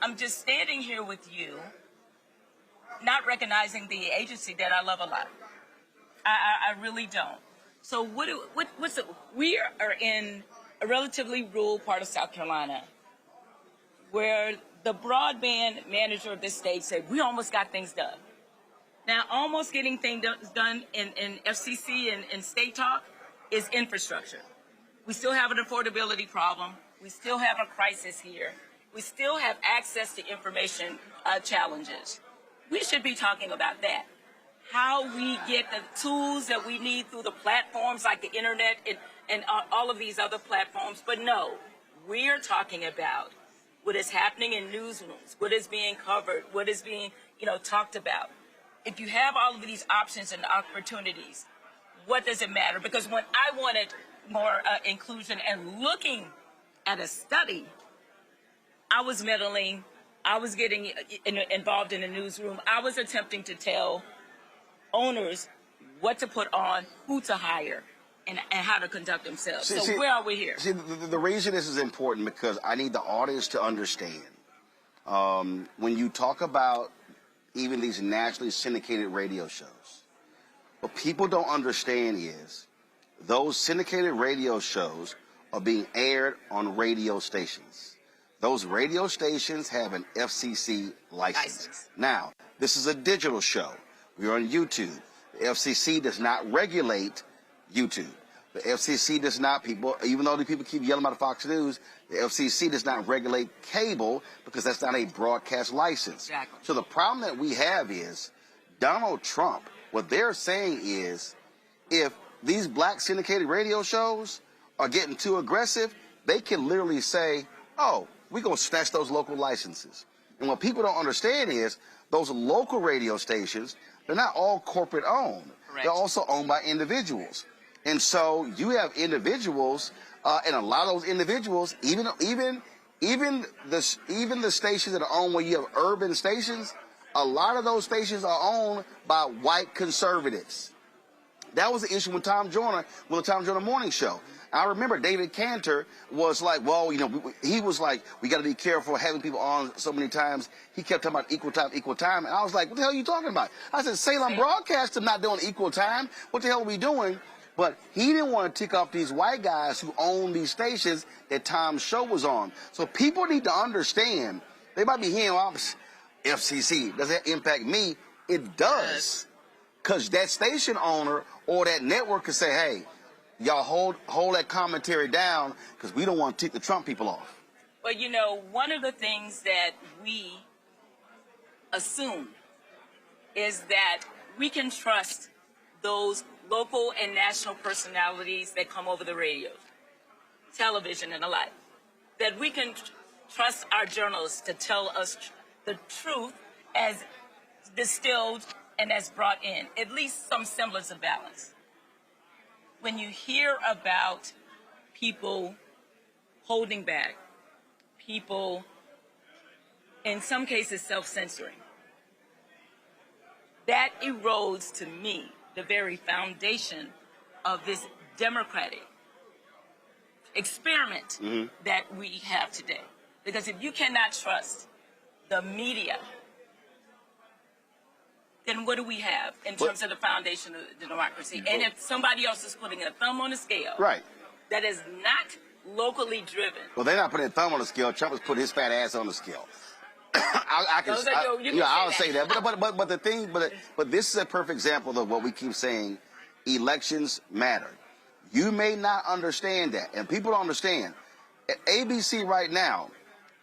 I'm just standing here with you, not recognizing the agency that I love a lot. I really don't. So we are in a relatively rural part of South Carolina where the broadband manager of this state said, we almost got things done. Now, almost getting things done in FCC and state talk is infrastructure. We still have an affordability problem. We still have a crisis here. We still have access to information challenges. We should be talking about that. How we get the tools that we need through the platforms like the internet and all of these other platforms. But no, we are talking about what is happening in newsrooms, what is being covered, what is being, talked about. If you have all of these options and opportunities, what does it matter? Because when I wanted more inclusion and looking at a study, I was meddling, I was getting involved in the newsroom, I was attempting to tell owners what to put on, who to hire, and how to conduct themselves. Where are we here? See, the reason this is important because I need the audience to understand. When you talk about even these nationally syndicated radio shows, what people don't understand is those syndicated radio shows are being aired on radio stations. Those radio stations have an FCC license. Now, this is a digital show. We're on YouTube. The FCC does not regulate YouTube. The FCC does not, even though the people keep yelling about Fox News, the FCC does not regulate cable because that's not a broadcast license. Exactly. So the problem that we have is Donald Trump, what they're saying is if these black syndicated radio shows are getting too aggressive, they can literally say, oh, we're going to snatch those local licenses. And what people don't understand is those local radio stations, they're not all corporate owned. Correct. They're also owned by individuals. And so you have individuals, and a lot of those individuals, even the stations that are owned where you have urban stations, a lot of those stations are owned by white conservatives. That was the issue with Tom Joyner, with the Tom Joyner Morning Show. I remember David Cantor was like, well, he was like, we got to be careful having people on so many times. He kept talking about equal time. And I was like, what the hell are you talking about? I said, Salem Broadcasting not doing equal time. What the hell are we doing? But he didn't want to tick off these white guys who own these stations that Tom's show was on. So people need to understand. They might be hearing, well, FCC, does that impact me? It does. Because that station owner or that network could say, hey, y'all hold that commentary down because we don't want to tick the Trump people off. Well, one of the things that we assume is that we can trust those local and national personalities that come over the radio, television, and the like. That we can trust our journalists to tell us the truth as distilled and as brought in, at least some semblance of balance. When you hear about people holding back, people, in some cases, self-censoring, that erodes, to me, the very foundation of this democratic experiment that we have today. Because if you cannot trust the media, then what do we have in terms of the foundation of the democracy? And if somebody else is putting a thumb on the scale, right, that is not locally driven. Well, they're not putting a thumb on the scale. Trump is putting his fat ass on the scale. I'll say that. But the thing, but this is a perfect example of what we keep saying: elections matter. You may not understand that, and people don't understand. At ABC right now,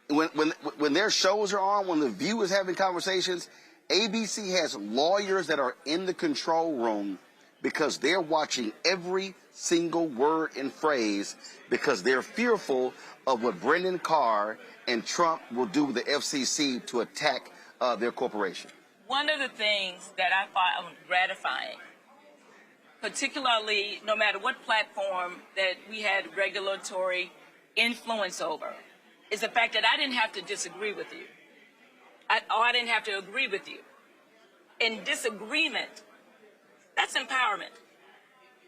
when their shows are on, when The View is having conversations, ABC has lawyers that are in the control room because they're watching every single word and phrase because they're fearful of what Brendan Carr and Trump will do with the FCC to attack their corporation. One of the things that I found gratifying, particularly no matter what platform that we had regulatory influence over, is the fact that I didn't have to disagree with you. I didn't have to agree with you. In disagreement, that's empowerment.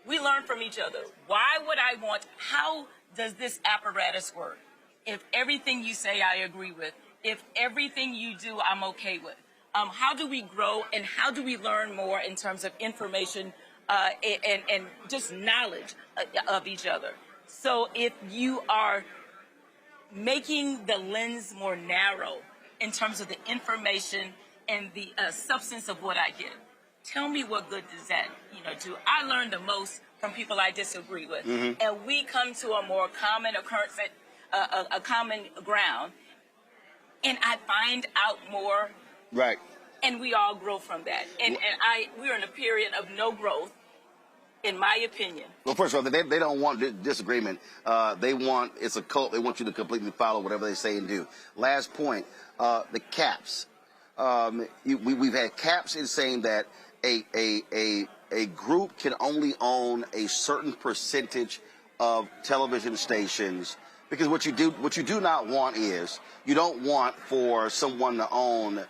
We learn from each other. Why would I want, how does this apparatus work? If everything you say I agree with, if everything you do I'm okay with, how do we grow and how do we learn more in terms of information and just knowledge of each other? So if you are making the lens more narrow in terms of the information and the substance of what I get, tell me what good does that do? I learn the most from people I disagree with, and we come to a more common occurrence, a common ground, and I find out more. Right. And we all grow from that. And we're in a period of no growth, in my opinion. Well, first of all, they don't want disagreement. They want, it's a cult. They want you to completely follow whatever they say and do. Last point, the caps. We've had caps in saying that a group can only own a certain percentage of television stations, because what you do not want is, you don't want for someone to own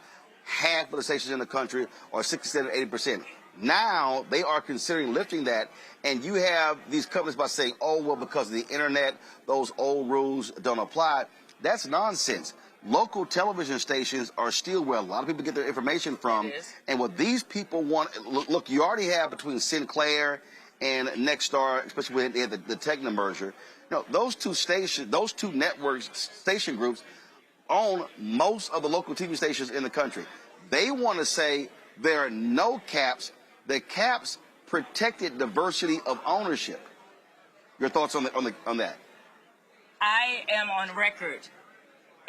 half of the stations in the country or 67 or 80%. Now they are considering lifting that, and you have these companies by saying, oh, well, because of the internet, those old rules don't apply. That's nonsense. Local television stations are still where a lot of people get their information from. And what these people want, look, you already have between Sinclair and Nexstar, especially when they had the Tegna merger. Those two stations, those two networks, station groups, own most of the local TV stations in the country. They want to say there are no caps. The caps protected diversity of ownership. Your thoughts on that? I am on record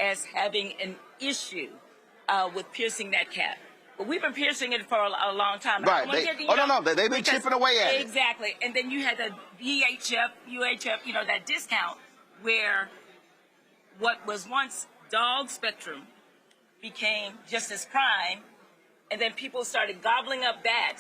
as having an issue with piercing that cap. But we've been piercing it for a long time. Right. They've been chipping away at it. Exactly. And then you had the UHF, that discount where what was once dog spectrum became just as prime, and then people started gobbling up that.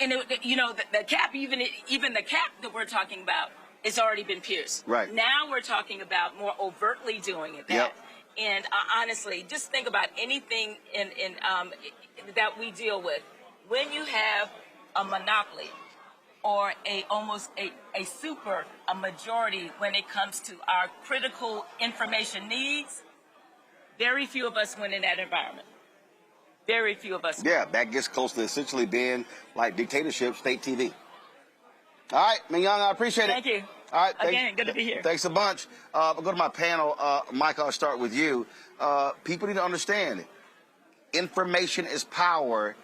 And the cap, even the cap that we're talking about, it's already been pierced. Right. Now we're talking about more overtly doing it. That. Yep. And honestly, just think about anything that we deal with. When you have a monopoly or almost a majority when it comes to our critical information needs, very few of us win in that environment. Very few of us. Yeah, that gets close to essentially being like dictatorship, state TV. All right, Mignon, I appreciate it. Thank you. All right, again, good to be here. Thanks a bunch. I'll go to my panel. Mike, I'll start with you. People need to understand, information is power,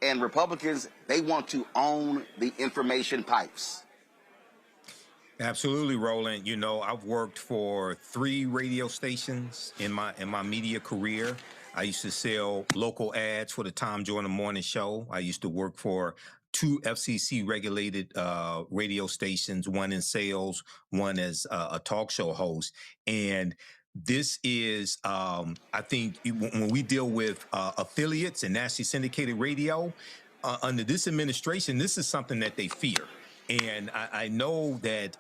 and Republicans, they want to own the information pipes. Absolutely, Roland. I've worked for 3 radio stations in my media career. I used to sell local ads for the Tom Jordan Morning Show. I used to work for 2 FCC-regulated radio stations, one in sales, one as a talk show host. And this is, I think, when we deal with affiliates and nationally syndicated radio, under this administration, this is something that they fear. And I know that,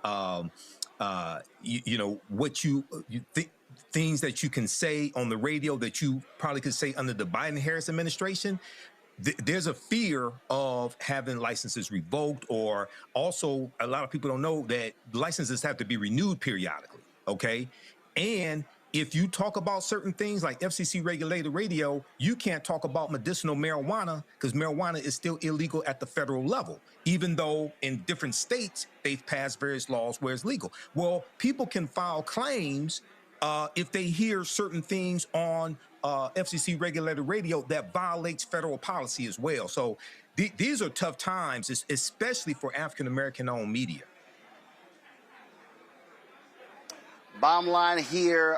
what you think, things that you can say on the radio that you probably could say under the Biden-Harris administration, there's a fear of having licenses revoked, or also a lot of people don't know that licenses have to be renewed periodically, okay? And if you talk about certain things like FCC regulated radio, you can't talk about medicinal marijuana because marijuana is still illegal at the federal level, even though in different states they've passed various laws where it's legal. Well, people can file claims if they hear certain things on FCC regulated radio that violates federal policy as well. So these are tough times, especially for African-American owned media. Bottom line here,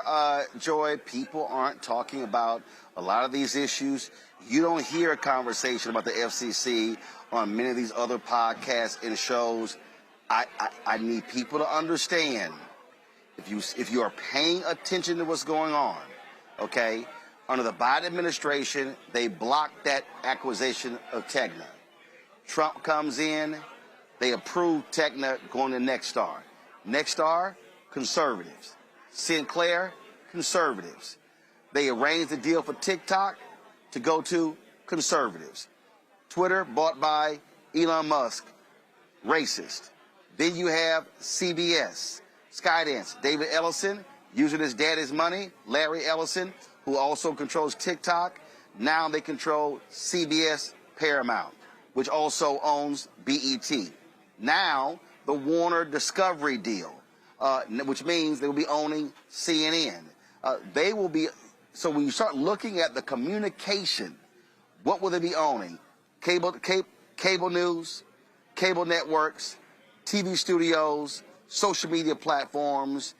Joy, people aren't talking about a lot of these issues. You don't hear a conversation about the FCC on many of these other podcasts and shows. I need people to understand, if you are paying attention to what's going on, okay, under the Biden administration, they blocked that acquisition of Tegna. Trump comes in, they approve Tegna going to Nexstar. Nexstar, conservatives. Sinclair, conservatives. They arranged the deal for TikTok to go to conservatives. Twitter, bought by Elon Musk, racist. Then you have CBS, Skydance, David Ellison, using his daddy's money, Larry Ellison, who also controls TikTok. Now they control CBS Paramount, which also owns BET. Now the Warner Discovery deal, which means they will be owning CNN. They will be, so when you start looking at the communication, what will they be owning? Cable news, cable networks, TV studios, social media platforms.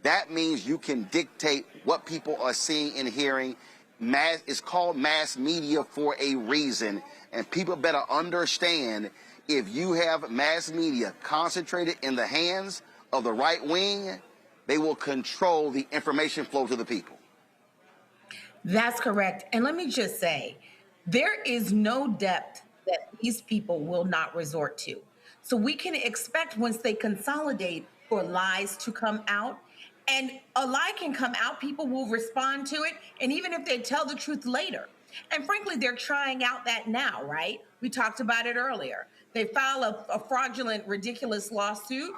That means you can dictate what people are seeing and hearing. It's called mass media for a reason, and people better understand, if you have mass media concentrated in the hands of the right wing, they will control the information flow to the people. That's correct. And let me just say, there is no depth that these people will not resort to. So we can expect, once they consolidate, for lies to come out. And a lie can come out, people will respond to it, and even if they tell the truth later. And frankly, they're trying out that now, right? We talked about it earlier. They file a fraudulent, ridiculous lawsuit.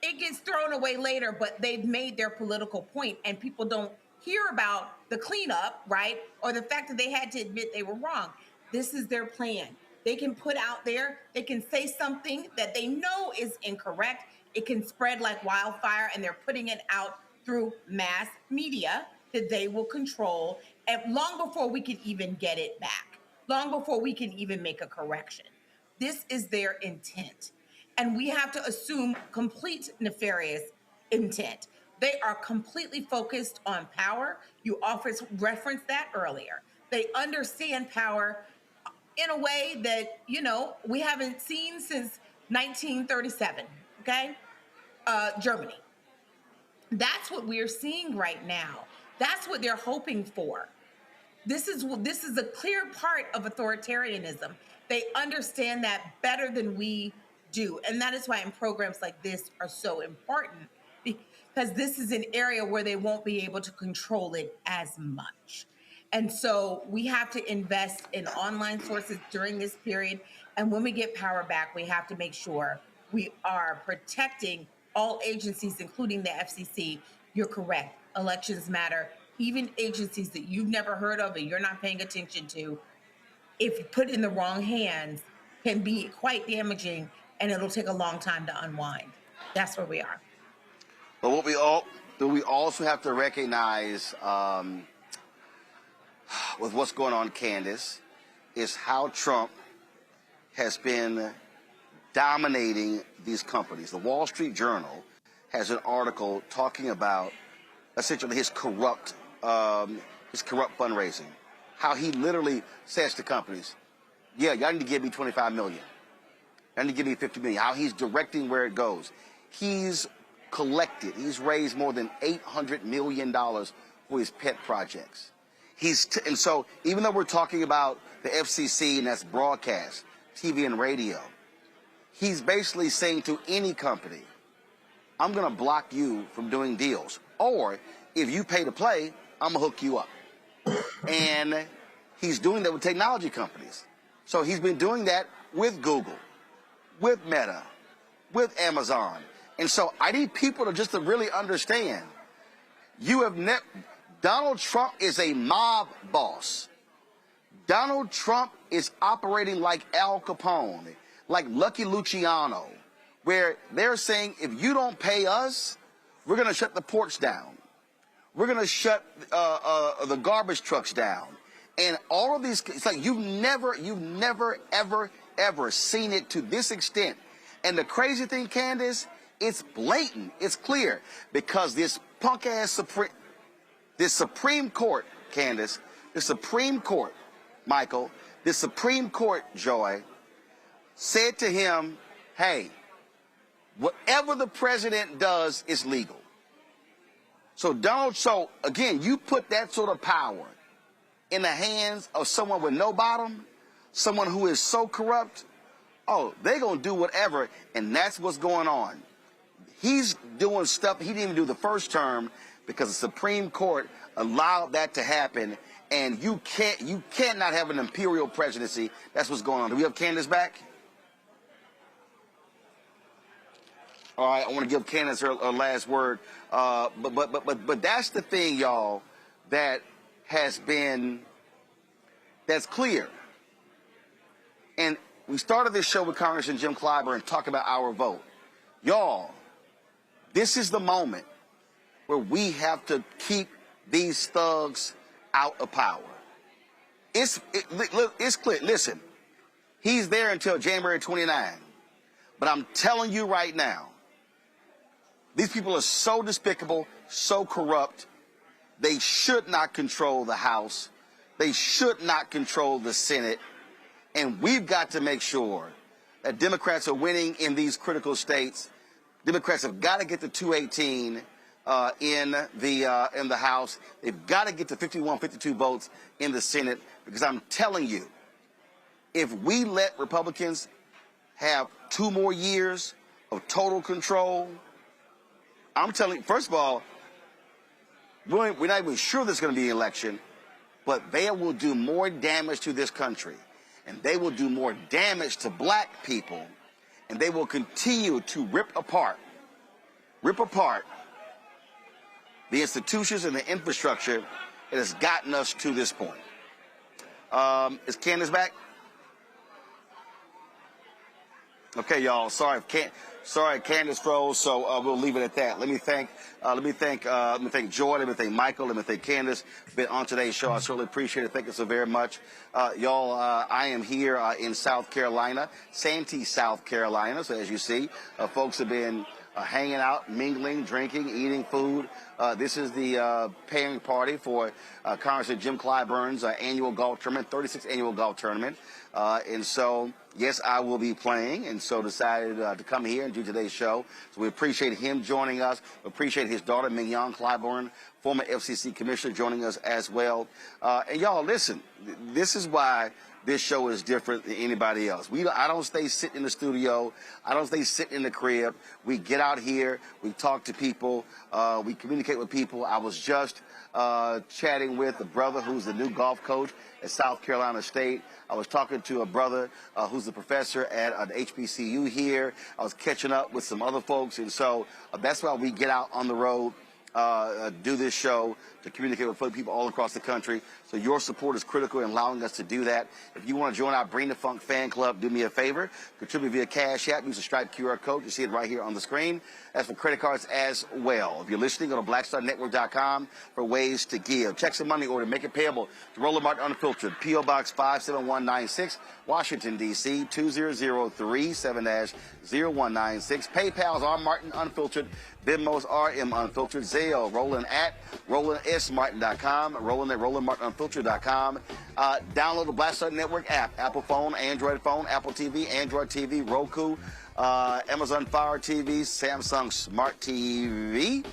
It gets thrown away later, but they've made their political point, and people don't hear about the cleanup, right? Or the fact that they had to admit they were wrong. This is their plan. They can put out there, they can say something that they know is incorrect. It can spread like wildfire, and they're putting it out through mass media that they will control, and long before we can even get it back, long before we can even make a correction. This is their intent. And we have to assume complete nefarious intent. They are completely focused on power. You referenced that earlier. They understand power in a way that, we haven't seen since 1937, okay? Germany. That's what we're seeing right now. That's what they're hoping for. This is a clear part of authoritarianism. They understand that better than we do. And that is why in programs like this are so important, because this is an area where they won't be able to control it as much. And so we have to invest in online sources during this period. And when we get power back, we have to make sure we are protecting all agencies, including the FCC. You're correct. Elections matter. Even agencies that you've never heard of and you're not paying attention to, if put in the wrong hands, can be quite damaging, and it'll take a long time to unwind. That's where we are. But we also have to recognize with what's going on, Candace, is how Trump has been dominating these companies. The Wall Street Journal has an article talking about essentially his corrupt fundraising. How he literally says to companies, yeah, y'all need to give me $25 million. Y'all need to give me $50 million. How he's directing where it goes. He's he's raised more than $800 million for his pet projects. And so even though we're talking about the FCC, and that's broadcast, TV and radio, he's basically saying to any company, I'm going to block you from doing deals. Or if you pay to play, I'm going to hook you up. And he's doing that with technology companies. So he's been doing that with Google, with Meta, with Amazon. And so I need people to really understand, Donald Trump is a mob boss. Donald Trump is operating like Al Capone, like Lucky Luciano, where they're saying, if you don't pay us, we're going to shut the ports down. We're going to shut the garbage trucks down. And all of these, it's like you've never, ever seen it to this extent. And the crazy thing, Candace, it's blatant, it's clear, because this punk-ass Supreme Court, Candace, the Supreme Court, Michael, the Supreme Court, Joy, said to him, hey, whatever the president does is legal. So again, you put that sort of power in the hands of someone with no bottom, someone who is so corrupt, oh, they're going to do whatever, and that's what's going on. He's doing stuff he didn't even do the first term because the Supreme Court allowed that to happen, and you cannot have an imperial presidency. That's what's going on. Do we have Candace back? All right, I want to give Candace her last word. But that's the thing, y'all, that's clear. And we started this show with Congressman Jim Clyburn talking about our vote. Y'all, this is the moment where we have to keep these thugs out of power. It's clear. Listen, he's there until January 29. But I'm telling you right now, these people are so despicable, so corrupt. They should not control the House. They should not control the Senate. And we've got to make sure that Democrats are winning in these critical states. Democrats have got to get to 218 in the House. They've got to get to 51, 52 votes in the Senate, because I'm telling you, if we let Republicans have 2 more years of total control, I'm telling you, first of all, we're not even sure there's going to be an election, but they will do more damage to this country, and they will do more damage to black people, and they will continue to rip apart the institutions and the infrastructure that has gotten us to this point. Is Candace back? Okay, y'all. Sorry, Candace froze. So we'll leave it at that. Let me thank Joy. Let me thank Michael. Let me thank Candace. Been on today's show. I certainly appreciate it. Thank you so very much, y'all. I am here in South Carolina, Santee, South Carolina. So as you see, folks have been hanging out, mingling, drinking, eating food. This is the pairing party for Congressman Jim Clyburn's annual golf tournament, 36th annual golf tournament. And so, yes, I will be playing, and so decided to come here and do today's show. So we appreciate him joining us. We appreciate his daughter, Mignon Clyburn, former FCC commissioner, joining us as well. And y'all, listen, this is why this show is different than anybody else. I don't stay sitting in the studio. I don't stay sitting in the crib. We get out here. We talk to people. We communicate with people. I was just chatting with a brother who's the new golf coach at South Carolina State. I was talking to a brother who's a professor at an HBCU here. I was catching up with some other folks. And so that's why we get out on the road, do this show, to communicate with people all across the country. So your support is critical in allowing us to do that. If you want to join our Bring the Funk fan club, do me a favor. Contribute via Cash App. Use the Stripe QR code. You see it right here on the screen. That's for credit cards as well. If you're listening, go to blackstarnetwork.com for ways to give. Check some money order. Make it payable to Roland Martin Unfiltered, P.O. Box 57196, Washington, D.C. 20037-0196. PayPal's R. Martin Unfiltered. Venmo's RM Unfiltered. Zelle, Roland at RolandSMartin.com. Roland at RolandMartinUnfiltered.com. Download the Black Star Network app. Apple phone, Android phone, Apple TV, Android TV, Roku, Amazon Fire TV, Samsung Smart TV.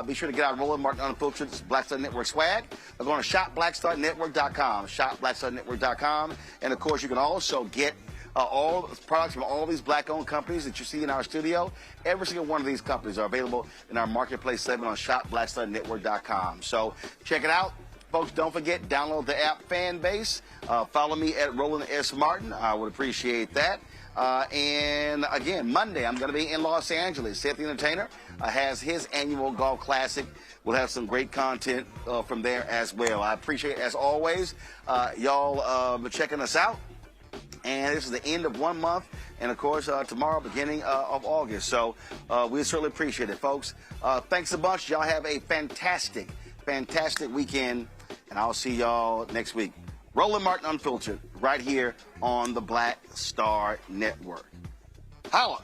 Be sure to get out Roland Martin Unfiltered Black Star Network swag. We're going to shopblackstarnetwork.com. Shopblackstarnetwork.com. And, of course, you can also get all products from all these black-owned companies that you see in our studio. Every single one of these companies are available in our marketplace segment on shopblackstarnetwork.com. So check it out. Folks, don't forget, download the app Fan Base. Follow me at Roland S. Martin. I would appreciate that. And again, Monday, I'm going to be in Los Angeles. Seth the Entertainer has his annual golf classic. We'll have some great content from there as well. I appreciate, as always, y'all checking us out. And this is the end of 1 month. And, of course, tomorrow, beginning of August. So we certainly appreciate it, folks. Thanks a bunch. Y'all have a fantastic, fantastic weekend. And I'll see y'all next week. Roland Martin Unfiltered, right here on the Black Star Network. Holla!